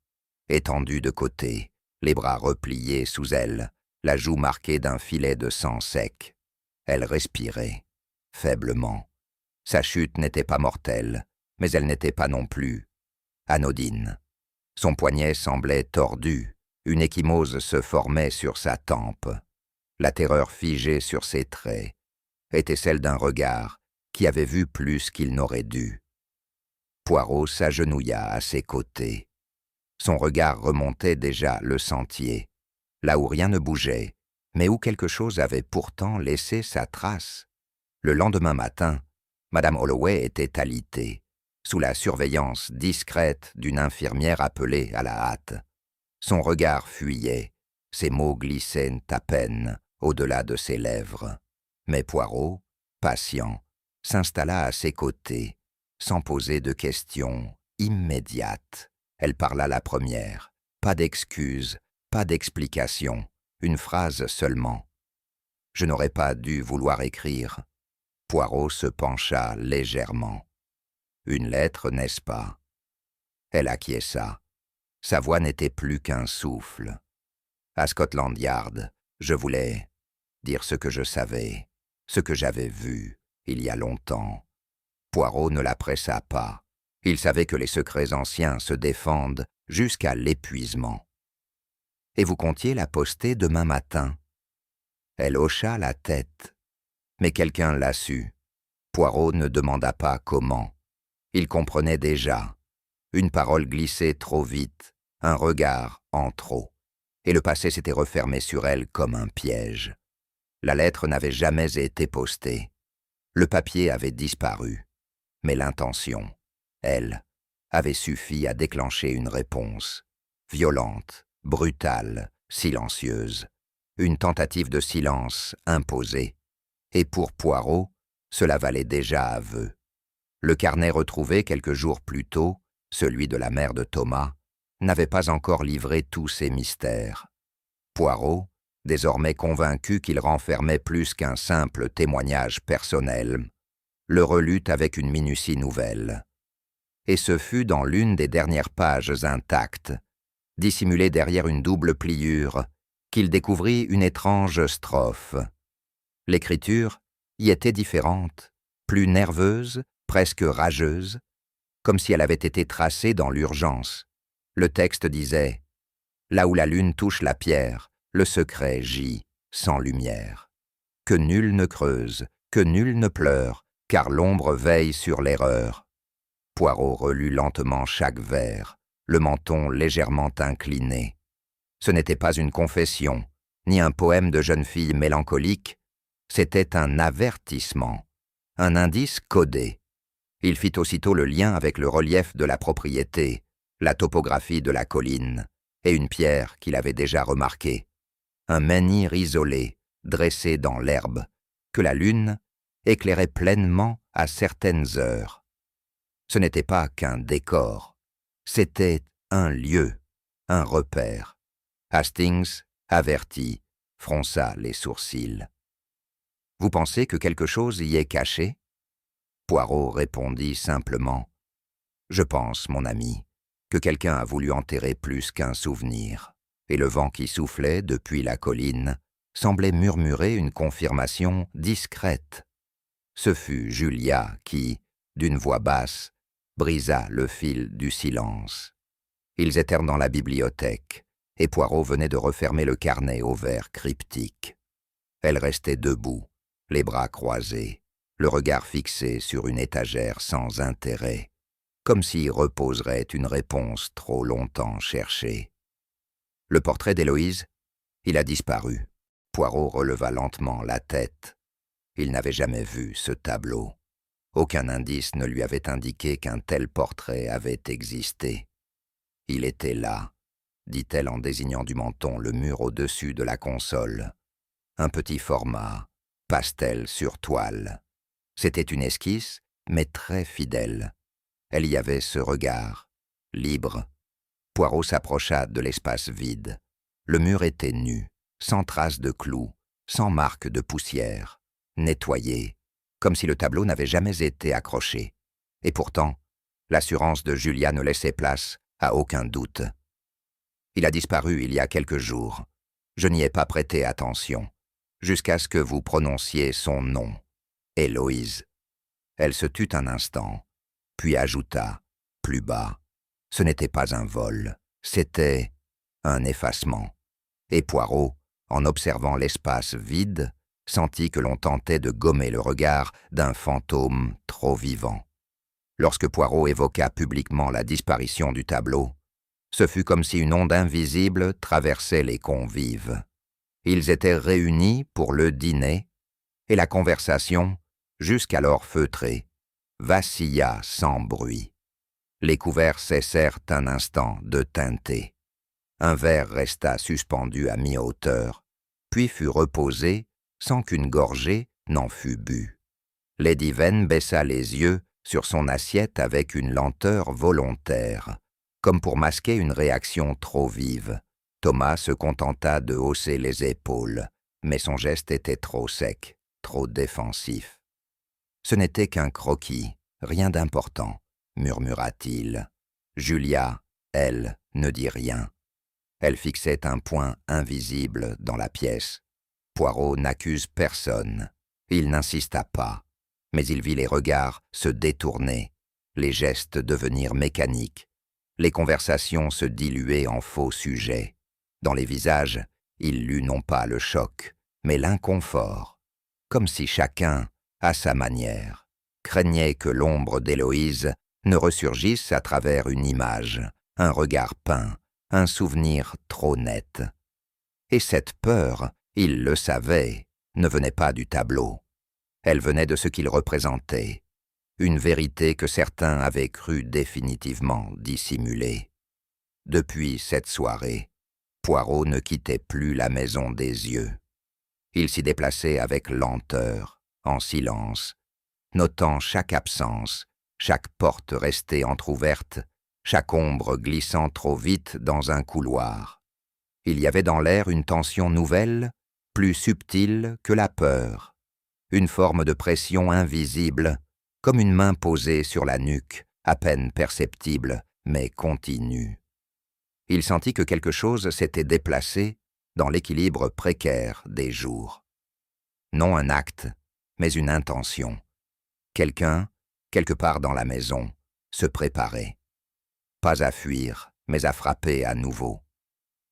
étendue de côté, les bras repliés sous elle, la joue marquée d'un filet de sang sec. Elle respirait, faiblement. Sa chute n'était pas mortelle, mais elle n'était pas non plus anodine. Son poignet semblait tordu, une ecchymose se formait sur sa tempe. La terreur figée sur ses traits était celle d'un regard qui avait vu plus qu'il n'aurait dû. Poirot s'agenouilla à ses côtés. Son regard remontait déjà le sentier, là où rien ne bougeait, mais où quelque chose avait pourtant laissé sa trace. Le lendemain matin, Madame Holloway était alitée, sous la surveillance discrète d'une infirmière appelée à la hâte. Son regard fuyait, ses mots glissaient à peine au-delà de ses lèvres. Mais Poirot, patient, s'installa à ses côtés, sans poser de questions immédiates. Elle parla la première. Pas d'excuses, pas d'explication, une phrase seulement. « Je n'aurais pas dû vouloir écrire. » Poirot se pencha légèrement. « Une lettre, n'est-ce pas ?» Elle acquiesça. Sa voix n'était plus qu'un souffle. « À Scotland Yard, je voulais dire ce que je savais, ce que j'avais vu, il y a longtemps. » Poirot ne la pressa pas. Il savait que les secrets anciens se défendent jusqu'à l'épuisement. « Et vous comptiez la poster demain matin ?» Elle hocha la tête. Mais quelqu'un l'a su. Poirot ne demanda pas comment. Il comprenait déjà. Une parole glissait trop vite, un regard en trop. Et le passé s'était refermé sur elle comme un piège. La lettre n'avait jamais été postée. Le papier avait disparu. Mais l'intention, elle, avait suffi à déclencher une réponse. Violente, brutale, silencieuse. Une tentative de silence imposée. Et pour Poirot, cela valait déjà aveu. Le carnet retrouvé quelques jours plus tôt, celui de la mère de Thomas, n'avait pas encore livré tous ses mystères. Poirot, désormais convaincu qu'il renfermait plus qu'un simple témoignage personnel, le relut avec une minutie nouvelle. Et ce fut dans l'une des dernières pages intactes, dissimulée derrière une double pliure, qu'il découvrit une étrange strophe. L'écriture y était différente, plus nerveuse, presque rageuse, comme si elle avait été tracée dans l'urgence. Le texte disait « Là où la lune touche la pierre, le secret gît sans lumière. Que nul ne creuse, que nul ne pleure, car l'ombre veille sur l'erreur. » Poirot relut lentement chaque vers, le menton légèrement incliné. Ce n'était pas une confession, ni un poème de jeune fille mélancolique, c'était un avertissement, un indice codé. Il fit aussitôt le lien avec le relief de la propriété, la topographie de la colline, et une pierre qu'il avait déjà remarquée. un menhir isolé, dressé dans l'herbe, que la lune éclairait pleinement à certaines heures. Ce n'était pas qu'un décor, c'était un lieu, un repère. Hastings, averti, fronça les sourcils. « Vous pensez que quelque chose y est caché ?» Poirot répondit simplement. « Je pense, mon ami, que quelqu'un a voulu enterrer plus qu'un souvenir. » Et le vent qui soufflait depuis la colline semblait murmurer une confirmation discrète. Ce fut Julia qui, d'une voix basse, brisa le fil du silence. Ils étaient dans la bibliothèque, et Poirot venait de refermer le carnet au vers cryptique. Elle restait debout, les bras croisés, le regard fixé sur une étagère sans intérêt, comme s'y reposerait une réponse trop longtemps cherchée. Le portrait d'Héloïse, il a disparu. Poirot releva lentement la tête. Il n'avait jamais vu ce tableau. Aucun indice ne lui avait indiqué qu'un tel portrait avait existé. Il était là, dit-elle en désignant du menton le mur au-dessus de la console. Un petit format, pastel sur toile. C'était une esquisse, mais très fidèle. Elle y avait ce regard, libre. Poirot s'approcha de l'espace vide. Le mur était nu, sans trace de clous, sans marque de poussière, nettoyé, comme si le tableau n'avait jamais été accroché. Et pourtant, l'assurance de Julia ne laissait place à aucun doute. Il a disparu il y a quelques jours. Je n'y ai pas prêté attention, jusqu'à ce que vous prononciez son nom, Héloïse. Elle se tut un instant, puis ajouta, plus bas, ce n'était pas un vol, c'était un effacement. Et Poirot, en observant l'espace vide, sentit que l'on tentait de gommer le regard d'un fantôme trop vivant. Lorsque Poirot évoqua publiquement la disparition du tableau, ce fut comme si une onde invisible traversait les convives. Ils étaient réunis pour le dîner, et la conversation, jusqu'alors feutrée, vacilla sans bruit. Les couverts cessèrent un instant de tinter. Un verre resta suspendu à mi-hauteur, puis fut reposé sans qu'une gorgée n'en fût bue. Lady Vane baissa les yeux sur son assiette avec une lenteur volontaire, comme pour masquer une réaction trop vive. Thomas se contenta de hausser les épaules, mais son geste était trop sec, trop défensif. « Ce n'était qu'un croquis, rien d'important, » murmura-t-il. Julia, elle, ne dit rien. Elle fixait un point invisible dans la pièce. Poirot n'accuse personne. Il n'insista pas, mais il vit les regards se détourner, les gestes devenir mécaniques, les conversations se diluer en faux sujets. Dans les visages, il lut non pas le choc, mais l'inconfort, comme si chacun, à sa manière, craignait que l'ombre d'Héloïse ne ressurgisse à travers une image, un regard peint, un souvenir trop net. Et cette peur, il le savait, ne venait pas du tableau. Elle venait de ce qu'il représentait, une vérité que certains avaient cru définitivement dissimulée. Depuis cette soirée, Poirot ne quittait plus la maison des yeux. Il s'y déplaçait avec lenteur, en silence, notant chaque absence, chaque porte restée entr'ouverte, chaque ombre glissant trop vite dans un couloir. Il y avait dans l'air une tension nouvelle, plus subtile que la peur, une forme de pression invisible, comme une main posée sur la nuque, à peine perceptible, mais continue. Il sentit que quelque chose s'était déplacé dans l'équilibre précaire des jours. Non un acte, mais une intention. Quelqu'un, quelque part dans la maison, se préparait. Pas à fuir, mais à frapper à nouveau.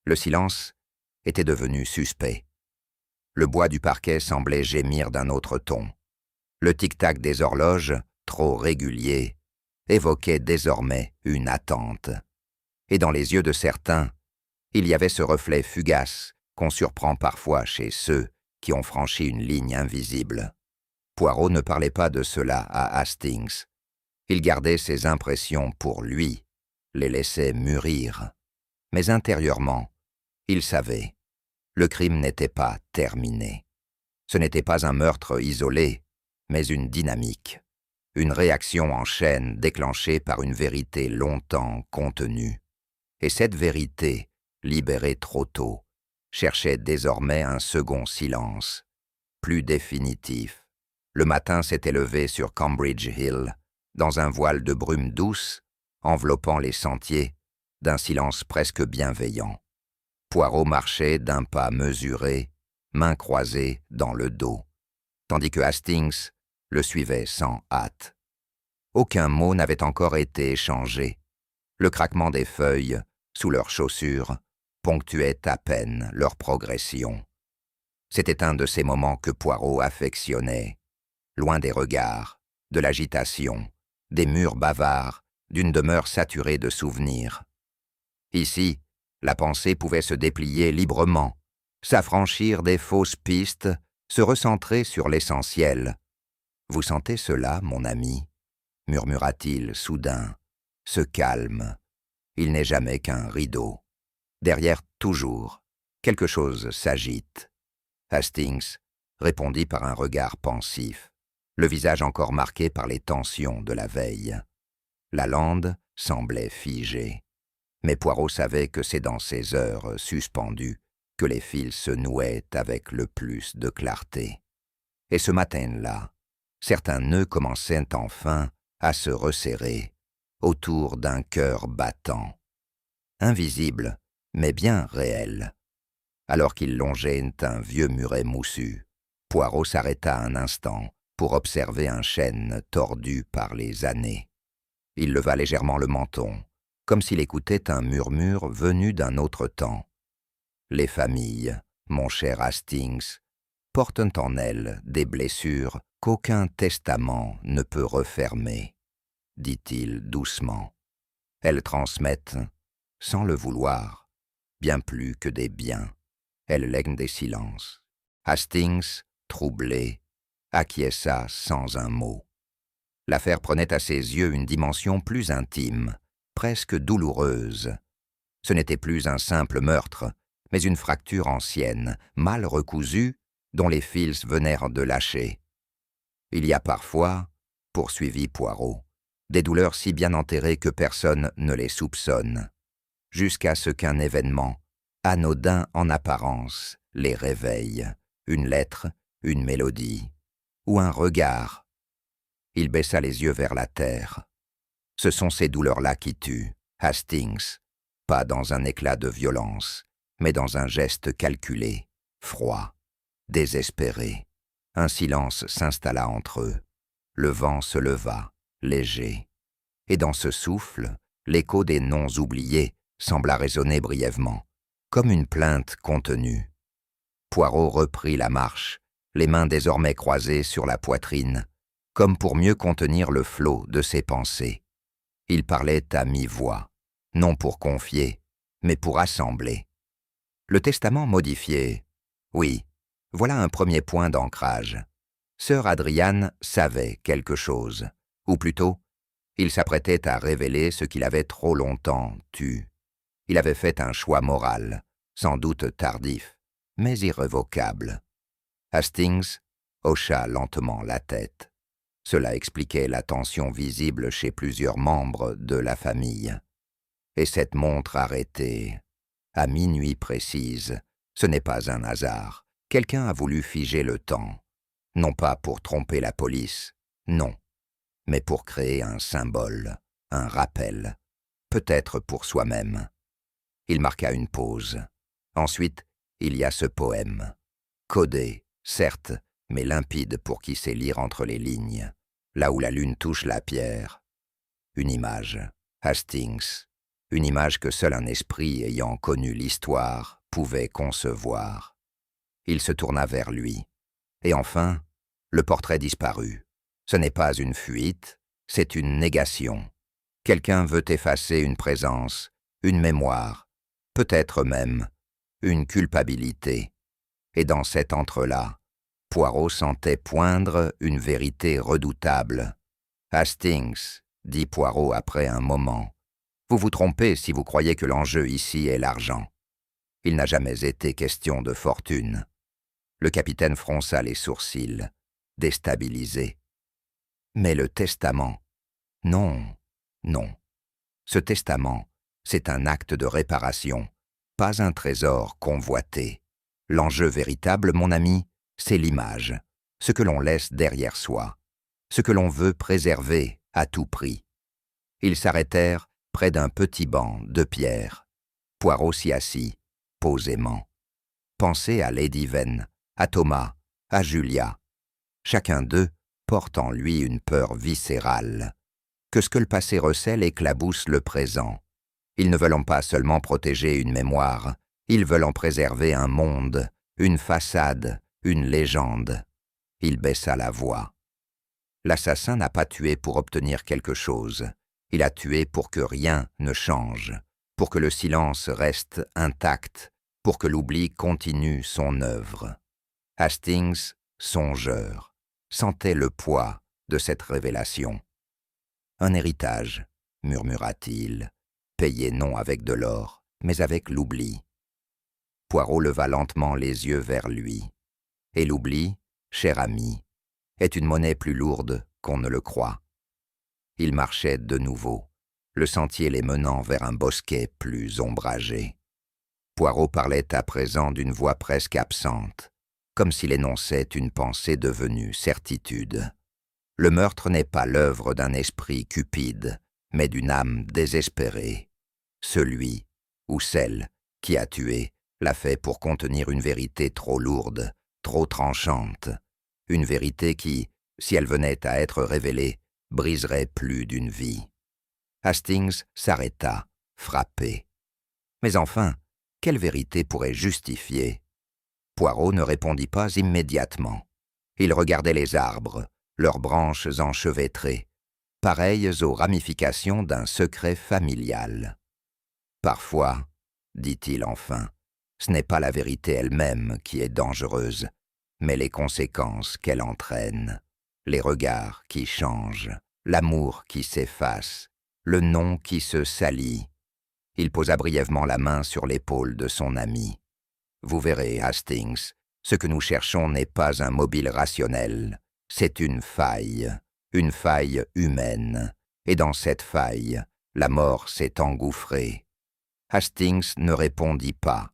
Le silence était devenu suspect. Le bois du parquet semblait gémir d'un autre ton. Le tic-tac des horloges, trop régulier, évoquait désormais une attente. Et dans les yeux de certains, il y avait ce reflet fugace qu'on surprend parfois chez ceux qui ont franchi une ligne invisible. Poirot ne parlait pas de cela à Hastings. Il gardait ses impressions pour lui, les laissait mûrir. Mais intérieurement, il savait. Le crime n'était pas terminé. Ce n'était pas un meurtre isolé, mais une dynamique, une réaction en chaîne déclenchée par une vérité longtemps contenue. Et cette vérité, libérée trop tôt, cherchait désormais un second silence, plus définitif. Le matin s'était levé sur Cambridge Hill, dans un voile de brume douce, enveloppant les sentiers, d'un silence presque bienveillant. Poirot marchait d'un pas mesuré, mains croisées dans le dos, tandis que Hastings le suivait sans hâte. Aucun mot n'avait encore été échangé. Le craquement des feuilles, sous leurs chaussures, ponctuait à peine leur progression. C'était un de ces moments que Poirot affectionnait, loin des regards, de l'agitation, des murs bavards, d'une demeure saturée de souvenirs. Ici, la pensée pouvait se déplier librement, s'affranchir des fausses pistes, se recentrer sur l'essentiel. « Vous sentez cela, mon ami ?» murmura-t-il soudain. « Ce calme, il n'est jamais qu'un rideau. Derrière, toujours, quelque chose s'agite. » Hastings répondit par un regard pensif, le visage encore marqué par les tensions de la veille. La lande semblait figée. Mais Poirot savait que c'est dans ces heures suspendues que les fils se nouaient avec le plus de clarté. Et ce matin-là, certains nœuds commençaient enfin à se resserrer autour d'un cœur battant. Invisible, mais bien réel. Alors qu'il longeait un vieux muret moussu, Poirot s'arrêta un instant pour observer un chêne tordu par les années. Il leva légèrement le menton, comme s'il écoutait un murmure venu d'un autre temps. « Les familles, mon cher Hastings, portent en elles des blessures qu'aucun testament ne peut refermer, dit-il doucement. Elles transmettent, sans le vouloir, bien plus que des biens. Elles lèguent des silences. » Hastings, troublé, acquiesça sans un mot. L'affaire prenait à ses yeux une dimension plus intime, presque douloureuse. Ce n'était plus un simple meurtre, mais une fracture ancienne, mal recousue, dont les fils venaient de lâcher. Il y a parfois, poursuivit Poirot, des douleurs si bien enterrées que personne ne les soupçonne, jusqu'à ce qu'un événement, anodin en apparence, les réveille, une lettre, une mélodie, ou un regard. Il baissa les yeux vers la terre. Ce sont ces douleurs-là qui tuent, Hastings, pas dans un éclat de violence, mais dans un geste calculé, froid, désespéré. Un silence s'installa entre eux. Le vent se leva, léger. Et dans ce souffle, l'écho des noms oubliés sembla résonner brièvement, comme une plainte contenue. Poirot reprit la marche, les mains désormais croisées sur la poitrine, comme pour mieux contenir le flot de ses pensées. Il parlait à mi-voix, non pour confier, mais pour assembler. Le testament modifié, oui, voilà un premier point d'ancrage. Sœur Adriane savait quelque chose, ou plutôt, il s'apprêtait à révéler ce qu'il avait trop longtemps tu. Il avait fait un choix moral, sans doute tardif, mais irrévocable. Hastings hocha lentement la tête. Cela expliquait la tension visible chez plusieurs membres de la famille. Et cette montre arrêtée, à minuit précise, ce n'est pas un hasard. Quelqu'un a voulu figer le temps, non pas pour tromper la police, non, mais pour créer un symbole, un rappel, peut-être pour soi-même. Il marqua une pause. Ensuite, il y a ce poème, codé, certes, mais limpide pour qui sait lire entre les lignes, là où la lune touche la pierre. Une image, Hastings, une image que seul un esprit ayant connu l'histoire pouvait concevoir. Il se tourna vers lui, et enfin, le portrait disparut. Ce n'est pas une fuite, c'est une négation. Quelqu'un veut effacer une présence, une mémoire, peut-être même une culpabilité. Et dans cet entre-là, Poirot sentait poindre une vérité redoutable. « Hastings, » dit Poirot après un moment, « vous vous trompez si vous croyez que l'enjeu ici est l'argent. Il n'a jamais été question de fortune. Le capitaine fronça les sourcils, déstabilisé. Mais le testament, non, non. Ce testament, c'est un acte de réparation, pas un trésor convoité. L'enjeu véritable, mon ami, c'est l'image, ce que l'on laisse derrière soi, ce que l'on veut préserver à tout prix. Ils s'arrêtèrent près d'un petit banc de pierre. Poirot s'y assit, posément. Pensez à Lady Venn, à Thomas, à Julia. Chacun d'eux porte en lui une peur viscérale. Que ce que le passé recèle éclabousse le présent. Ils ne veulent pas seulement protéger une mémoire, ils veulent en préserver un monde, une façade, une légende. Il baissa la voix. L'assassin n'a pas tué pour obtenir quelque chose. Il a tué pour que rien ne change, pour que le silence reste intact, pour que l'oubli continue son œuvre. Hastings, songeur, sentait le poids de cette révélation. Un héritage, murmura-t-il, payé non avec de l'or, mais avec l'oubli. Poirot leva lentement les yeux vers lui. Et l'oubli, cher ami, est une monnaie plus lourde qu'on ne le croit. Ils marchaient de nouveau, le sentier les menant vers un bosquet plus ombragé. Poirot parlait à présent d'une voix presque absente, comme s'il énonçait une pensée devenue certitude. Le meurtre n'est pas l'œuvre d'un esprit cupide, mais d'une âme désespérée. Celui, ou celle, qui a tué, l'a fait pour contenir une vérité trop lourde, trop tranchante. Une vérité qui, si elle venait à être révélée, briserait plus d'une vie. Hastings s'arrêta, frappé. Mais enfin, quelle vérité pourrait justifier? Poirot ne répondit pas immédiatement. Il regardait les arbres, leurs branches enchevêtrées, pareilles aux ramifications d'un secret familial. Parfois, dit-il enfin, ce n'est pas la vérité elle-même qui est dangereuse, mais les conséquences qu'elle entraîne, les regards qui changent, l'amour qui s'efface, le nom qui se salit. Il posa brièvement la main sur l'épaule de son ami. Vous verrez, Hastings, ce que nous cherchons n'est pas un mobile rationnel, c'est une faille humaine, et dans cette faille, la mort s'est engouffrée. Hastings ne répondit pas.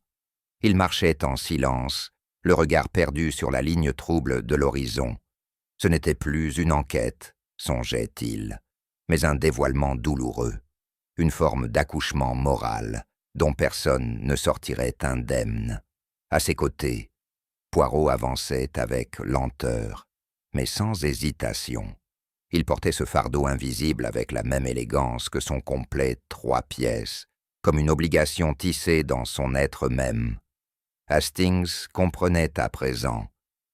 Il marchait en silence, le regard perdu sur la ligne trouble de l'horizon. Ce n'était plus une enquête, songeait-il, mais un dévoilement douloureux, une forme d'accouchement moral dont personne ne sortirait indemne. À ses côtés, Poirot avançait avec lenteur, mais sans hésitation. Il portait ce fardeau invisible avec la même élégance que son complet 3 pièces, comme une obligation tissée dans son être même. Hastings comprenait à présent.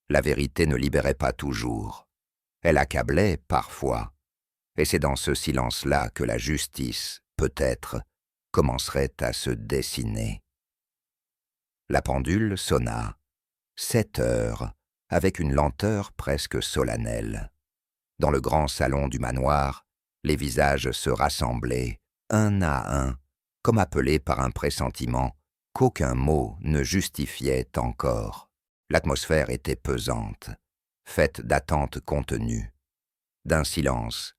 La vérité ne libérait pas toujours. Elle accablait parfois. Et c'est dans ce silence-là que la justice, peut-être, commencerait à se dessiner. La pendule sonna. 7 heures, avec une lenteur presque solennelle. Dans le grand salon du manoir, les visages se rassemblaient, un à un, comme appelés par un pressentiment qu'aucun mot ne justifiait encore. L'atmosphère était pesante, faite d'attentes contenues, d'un silence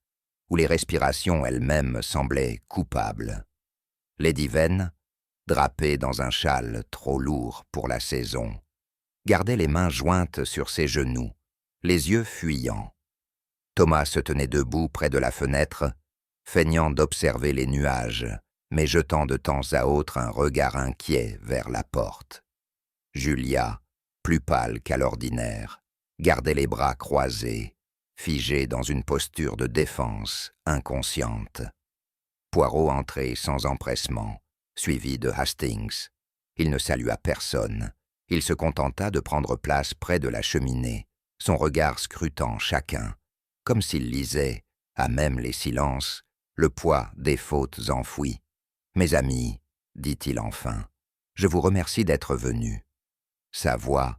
où les respirations elles-mêmes semblaient coupables. Lady Venn, drapée dans un châle trop lourd pour la saison, gardait les mains jointes sur ses genoux, les yeux fuyants. Thomas se tenait debout près de la fenêtre, feignant d'observer les nuages, mais jetant de temps à autre un regard inquiet vers la porte. Julia, plus pâle qu'à l'ordinaire, gardait les bras croisés, figée dans une posture de défense inconsciente. Poirot entrait sans empressement, suivi de Hastings. Il ne salua personne. Il se contenta de prendre place près de la cheminée, son regard scrutant chacun, comme s'il lisait, à même les silences, le poids des fautes enfouies. « Mes amis, dit-il enfin, je vous remercie d'être venus. » Sa voix,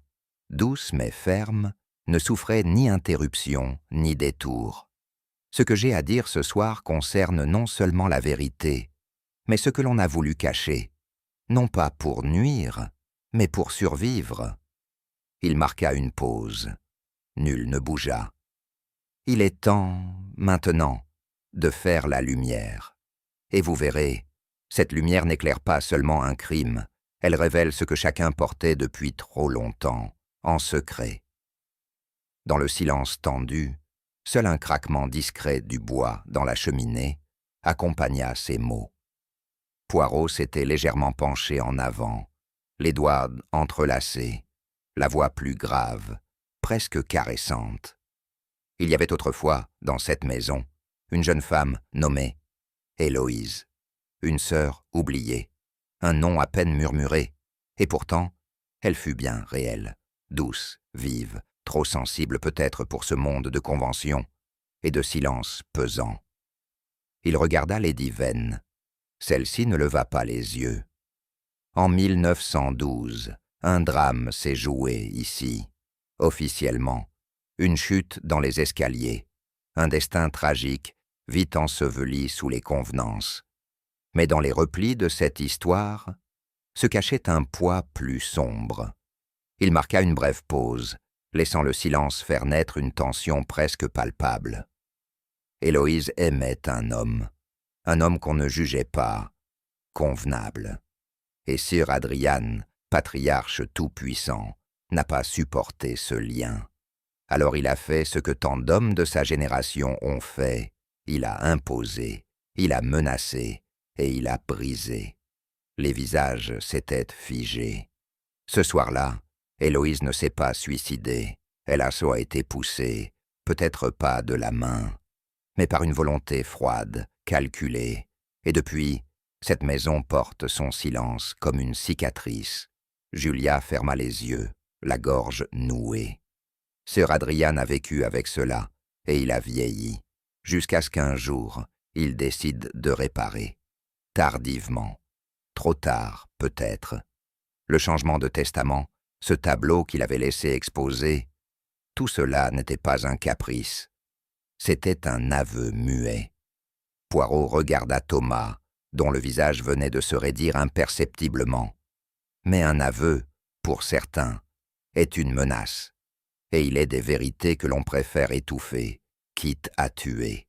douce mais ferme, ne souffrait ni interruption ni détour. Ce que j'ai à dire ce soir concerne non seulement la vérité, mais ce que l'on a voulu cacher. non pas pour nuire, mais pour survivre. Il marqua une pause. Nul ne bougea. Il est temps, maintenant, de faire la lumière. Et vous verrez, cette lumière n'éclaire pas seulement un crime, elle révèle ce que chacun portait depuis trop longtemps, en secret. Dans le silence tendu, seul un craquement discret du bois dans la cheminée accompagna ces mots. Poirot s'était légèrement penché en avant, les doigts entrelacés, la voix plus grave, presque caressante. Il y avait autrefois, dans cette maison, une jeune femme nommée Héloïse, une sœur oubliée, un nom à peine murmuré, et pourtant, elle fut bien réelle, douce, vive, trop sensible peut-être pour ce monde de conventions et de silence pesant. Il regarda Lady Vane. Celle-ci ne leva pas les yeux. En 1912, un drame s'est joué ici, officiellement. Une chute dans les escaliers, un destin tragique, vite enseveli sous les convenances. Mais dans les replis de cette histoire se cachait un poids plus sombre. Il marqua une brève pause, laissant le silence faire naître une tension presque palpable. Héloïse aimait un homme qu'on ne jugeait pas, convenable. Et Sir Adrian, patriarche tout-puissant, n'a pas supporté ce lien. Alors il a fait ce que tant d'hommes de sa génération ont fait, il a imposé, il a menacé et il a brisé. Les visages s'étaient figés. Ce soir-là, Héloïse ne s'est pas suicidée, elle a soit été poussée, peut-être pas de la main, mais par une volonté froide, calculée, et depuis, cette maison porte son silence comme une cicatrice. Julia ferma les yeux, la gorge nouée. Sir Adrian a vécu avec cela, et il a vieilli, jusqu'à ce qu'un jour, il décide de réparer. Tardivement. Trop tard, peut-être. Le changement de testament, ce tableau qu'il avait laissé exposer, tout cela n'était pas un caprice. C'était un aveu muet. Poirot regarda Thomas, dont le visage venait de se raidir imperceptiblement. Mais un aveu, pour certains, est une menace. Et il est des vérités que l'on préfère étouffer, quitte à tuer.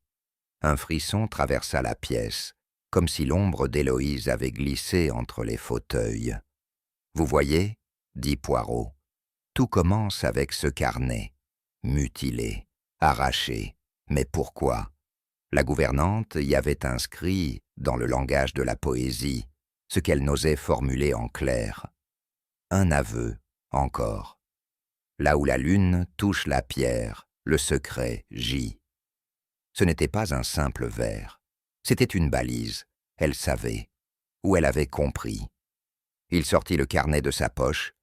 Un frisson traversa la pièce, comme si l'ombre d'Héloïse avait glissé entre les fauteuils. « Vous voyez, » dit Poirot, « tout commence avec ce carnet, mutilé, arraché. Mais pourquoi ? La gouvernante y avait inscrit, dans le langage de la poésie, ce qu'elle n'osait formuler en clair. Un aveu, encore. Là où la lune touche la pierre, le secret gît. Ce n'était pas un simple vers, c'était une balise, elle savait, ou elle avait compris. Il sortit le carnet de sa poche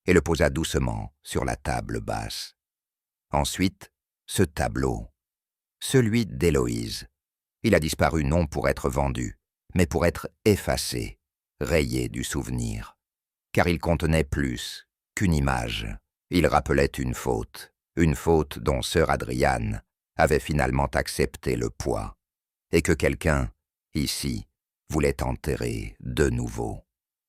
et le posa doucement sur la table basse. Ensuite, ce tableau, celui d'Héloïse. Il a disparu non pour être vendu, mais pour être effacé, rayé du souvenir. Car il contenait plus qu'une image. Il rappelait une faute dont Sir Adrian avait finalement accepté le poids, et que quelqu'un, ici, voulait enterrer de nouveau.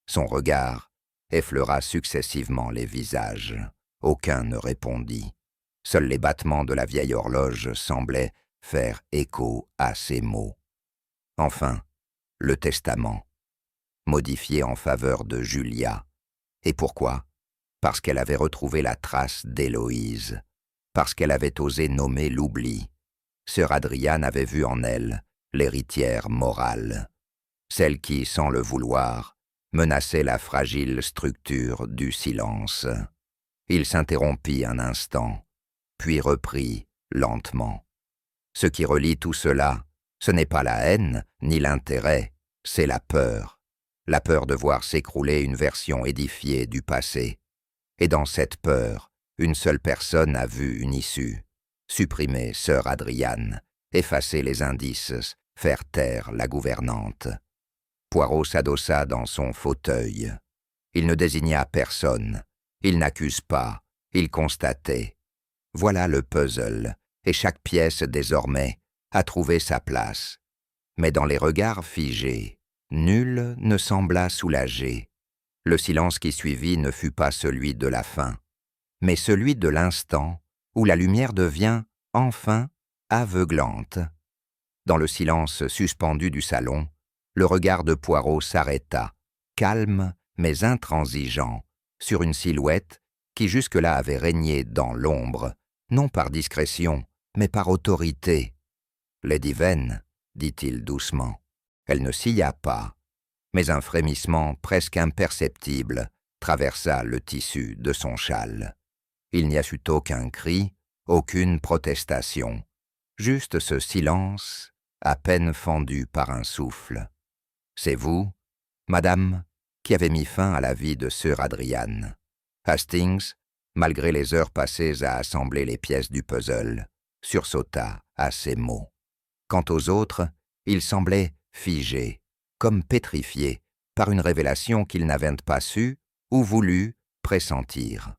Son regard effleura successivement les visages. Aucun ne répondit. Seuls les battements de la vieille horloge semblaient faire écho à ces mots. Enfin, le testament, modifié en faveur de Julia. Et pourquoi ? Parce qu'elle avait retrouvé la trace d'Héloïse, parce qu'elle avait osé nommer l'oubli. Sir Adrian avait vu en elle l'héritière morale, celle qui, sans le vouloir, menaçait la fragile structure du silence. Il s'interrompit un instant, puis reprit lentement. Ce qui relie tout cela, ce n'est pas la haine ni l'intérêt, c'est la peur de voir s'écrouler une version édifiée du passé. Et dans cette peur, une seule personne a vu une issue, supprimer Sir Adrian, effacer les indices, faire taire la gouvernante. Poirot s'adossa dans son fauteuil. Il ne désigna personne, il n'accuse pas, il constatait. Voilà le puzzle, et chaque pièce désormais a trouvé sa place. Mais dans les regards figés, nul ne sembla soulagé. Le silence qui suivit ne fut pas celui de la fin, mais celui de l'instant où la lumière devient, enfin, aveuglante. Dans le silence suspendu du salon, le regard de Poirot s'arrêta, calme mais intransigeant, sur une silhouette qui jusque-là avait régné dans l'ombre, non par discrétion, mais par autorité. « Lady Vane, dit-il doucement. Elle ne sia pas, mais un frémissement presque imperceptible traversa le tissu de son châle. Il n'y eut aucun cri, aucune protestation, juste ce silence à peine fendu par un souffle. C'est vous, madame, qui avez mis fin à la vie de Sir Adrian. Hastings, malgré les heures passées à assembler les pièces du puzzle, sursauta à ces mots. Quant aux autres, ils semblaient figés, comme pétrifiés, par une révélation qu'ils n'avaient pas su ou voulu pressentir.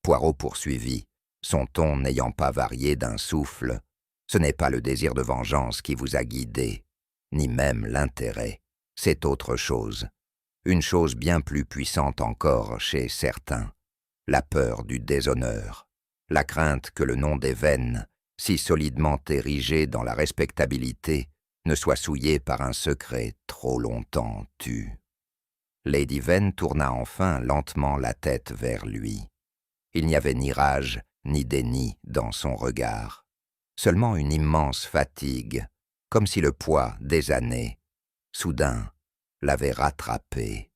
Poirot poursuivit, son ton n'ayant pas varié d'un souffle. Ce n'est pas le désir de vengeance qui vous a guidé, ni même l'intérêt. C'est autre chose. Une chose bien plus puissante encore chez certains. La peur du déshonneur. La crainte que le nom des Vane, si solidement érigé dans la respectabilité, ne soit souillé par un secret trop longtemps tu. Lady Vane tourna enfin lentement la tête vers lui. Il n'y avait ni rage ni déni dans son regard, seulement une immense fatigue, comme si le poids des années, soudain, l'avait rattrapé.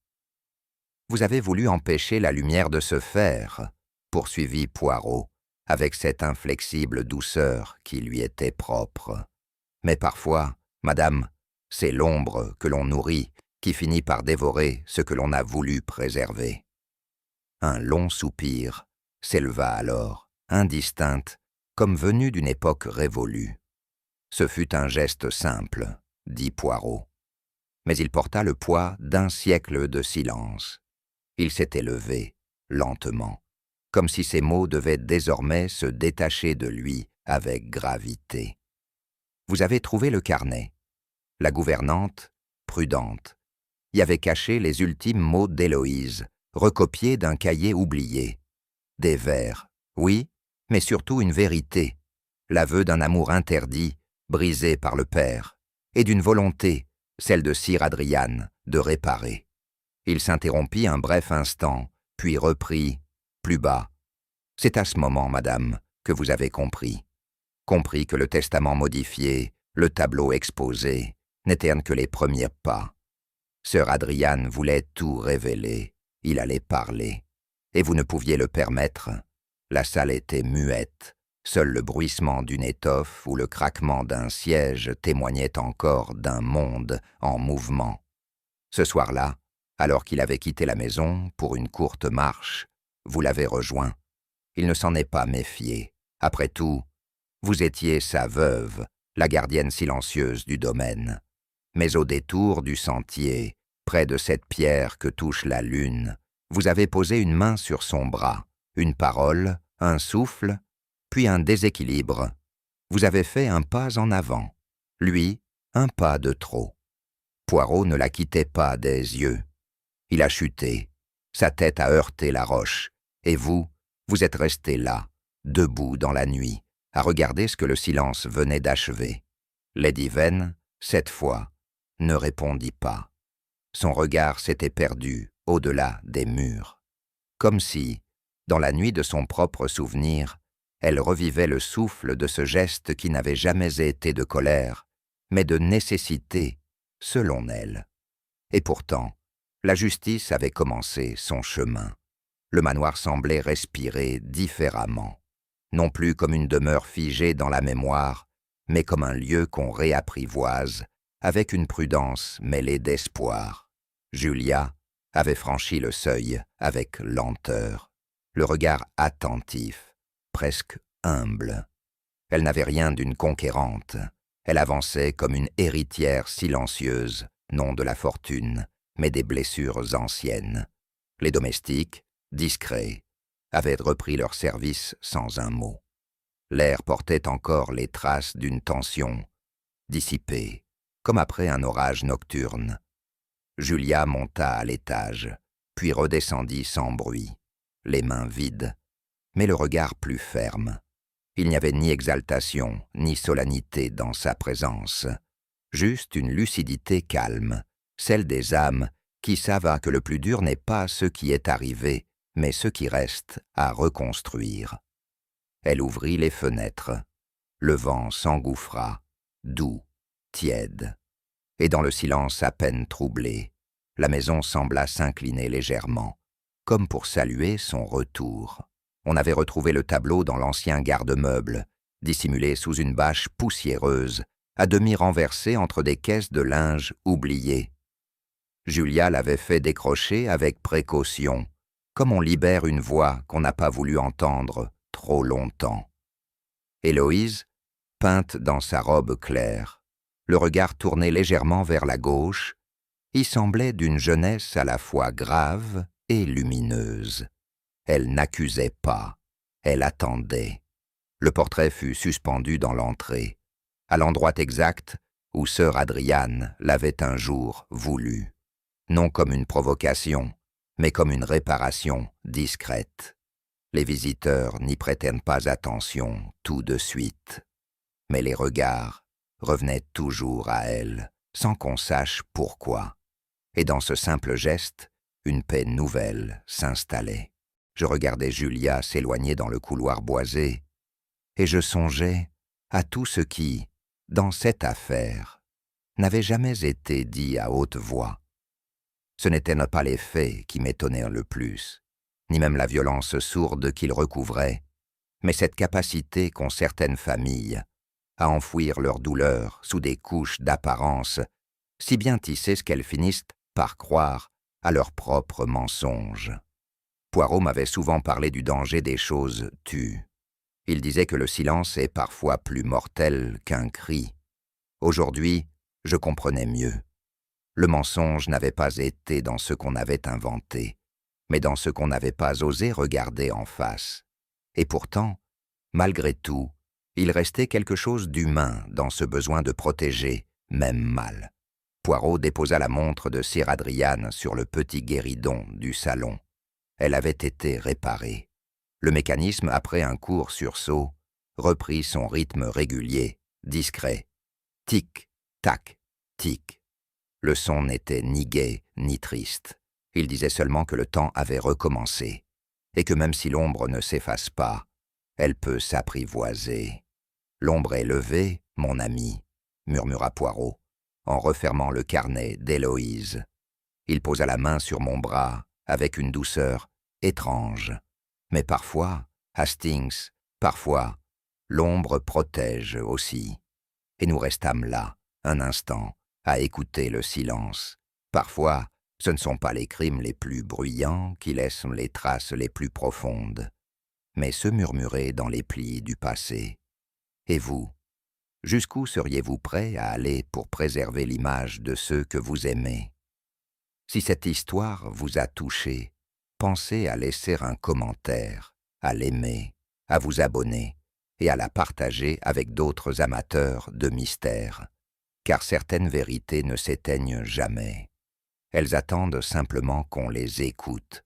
« Vous avez voulu empêcher la lumière de se faire, » poursuivit Poirot, avec cette inflexible douceur qui lui était propre. « Mais parfois, madame, c'est l'ombre que l'on nourrit qui finit par dévorer ce que l'on a voulu préserver. » Un long soupir s'éleva alors, indistincte, comme venu d'une époque révolue. Ce fut un geste simple, dit Poirot. Mais il porta le poids d'un siècle de silence. Il s'était levé, lentement, comme si ces mots devaient désormais se détacher de lui avec gravité. Vous avez trouvé le carnet. La gouvernante, prudente, y avait caché les ultimes mots d'Héloïse, recopiés d'un cahier oublié. Des vers, oui, mais surtout une vérité, l'aveu d'un amour interdit, brisé par le père, et d'une volonté, celle de Sir Adrian, de réparer. Il s'interrompit un bref instant, puis reprit, plus bas. C'est à ce moment, madame, que vous avez compris. Compris que le testament modifié, le tableau exposé, n'étaient que les premiers pas. Sir Adrian voulait tout révéler, il allait parler. Et vous ne pouviez le permettre. La salle était muette. Seul le bruissement d'une étoffe ou le craquement d'un siège témoignait encore d'un monde en mouvement. Ce soir-là, alors qu'il avait quitté la maison pour une courte marche, vous l'avez rejoint. Il ne s'en est pas méfié. Après tout, vous étiez sa veuve, la gardienne silencieuse du domaine. Mais au détour du sentier, près de cette pierre que touche la lune, vous avez posé une main sur son bras, une parole, un souffle, puis un déséquilibre. Vous avez fait un pas en avant, lui, un pas de trop. Poirot ne la quittait pas des yeux. Il a chuté, sa tête a heurté la roche, et vous êtes resté là, debout dans la nuit, à regarder ce que le silence venait d'achever. Lady Vane, cette fois, ne répondit pas. Son regard s'était perdu au-delà des murs, comme si, dans la nuit de son propre souvenir, elle revivait le souffle de ce geste qui n'avait jamais été de colère, mais de nécessité, selon elle. Et pourtant, la justice avait commencé son chemin. Le manoir semblait respirer différemment, non plus comme une demeure figée dans la mémoire, mais comme un lieu qu'on réapprivoise, avec une prudence mêlée d'espoir. Julia avait franchi le seuil avec lenteur, le regard attentif, presque humble. Elle n'avait rien d'une conquérante. Elle avançait comme une héritière silencieuse, non de la fortune, mais des blessures anciennes. Les domestiques, discrets, avaient repris leur service sans un mot. L'air portait encore les traces d'une tension, dissipée, comme après un orage nocturne. Julia monta à l'étage, puis redescendit sans bruit, les mains vides, mais le regard plus ferme. Il n'y avait ni exaltation, ni solennité dans sa présence, juste une lucidité calme, celle des âmes qui savent que le plus dur n'est pas ce qui est arrivé, mais ce qui reste à reconstruire. Elle ouvrit les fenêtres. Le vent s'engouffra, doux, tiède. Et dans le silence à peine troublé, la maison sembla s'incliner légèrement, comme pour saluer son retour. On avait retrouvé le tableau dans l'ancien garde-meuble, dissimulé sous une bâche poussiéreuse, à demi renversée entre des caisses de linge oubliées. Julia l'avait fait décrocher avec précaution, comme on libère une voix qu'on n'a pas voulu entendre trop longtemps. Héloïse, peinte dans sa robe claire, le regard tourné légèrement vers la gauche, y semblait d'une jeunesse à la fois grave et lumineuse. Elle n'accusait pas, elle attendait. Le portrait fut suspendu dans l'entrée, à l'endroit exact où sœur Adriane l'avait un jour voulu, non comme une provocation, mais comme une réparation discrète. Les visiteurs n'y prêtèrent pas attention tout de suite, mais les regards revenaient toujours à elle, sans qu'on sache pourquoi. Et dans ce simple geste, une paix nouvelle s'installait. Je regardais Julia s'éloigner dans le couloir boisé, et je songeais à tout ce qui, dans cette affaire, n'avait jamais été dit à haute voix. Ce n'étaient pas les faits qui m'étonnèrent le plus, ni même la violence sourde qu'ils recouvraient, mais cette capacité qu'ont certaines familles à enfouir leur douleur sous des couches d'apparence, si bien tissées qu'elles finissent par croire à leurs propres mensonges. Poirot m'avait souvent parlé du danger des choses tues. Il disait que le silence est parfois plus mortel qu'un cri. Aujourd'hui, je comprenais mieux. Le mensonge n'avait pas été dans ce qu'on avait inventé, mais dans ce qu'on n'avait pas osé regarder en face. Et pourtant, malgré tout, il restait quelque chose d'humain dans ce besoin de protéger, même mal. Poirot déposa la montre de sir Adriane sur le petit guéridon du salon. Elle avait été réparée. Le mécanisme, après un court sursaut, reprit son rythme régulier, discret. Tic, tac, tic. Le son n'était ni gai ni triste. Il disait seulement que le temps avait recommencé, et que même si l'ombre ne s'efface pas, elle peut s'apprivoiser. « L'ombre est levée, mon ami, » murmura Poirot, en refermant le carnet d'Héloïse. Il posa la main sur mon bras avec une douceur étrange. Mais parfois, Hastings, parfois, l'ombre protège aussi. Et nous restâmes là, un instant, à écouter le silence. Parfois, ce ne sont pas les crimes les plus bruyants qui laissent les traces les plus profondes, mais se murmurer dans les plis du passé. Et vous, jusqu'où seriez-vous prêt à aller pour préserver l'image de ceux que vous aimez? Si cette histoire vous a touché, pensez à laisser un commentaire, à l'aimer, à vous abonner et à la partager avec d'autres amateurs de mystère, car certaines vérités ne s'éteignent jamais. Elles attendent simplement qu'on les écoute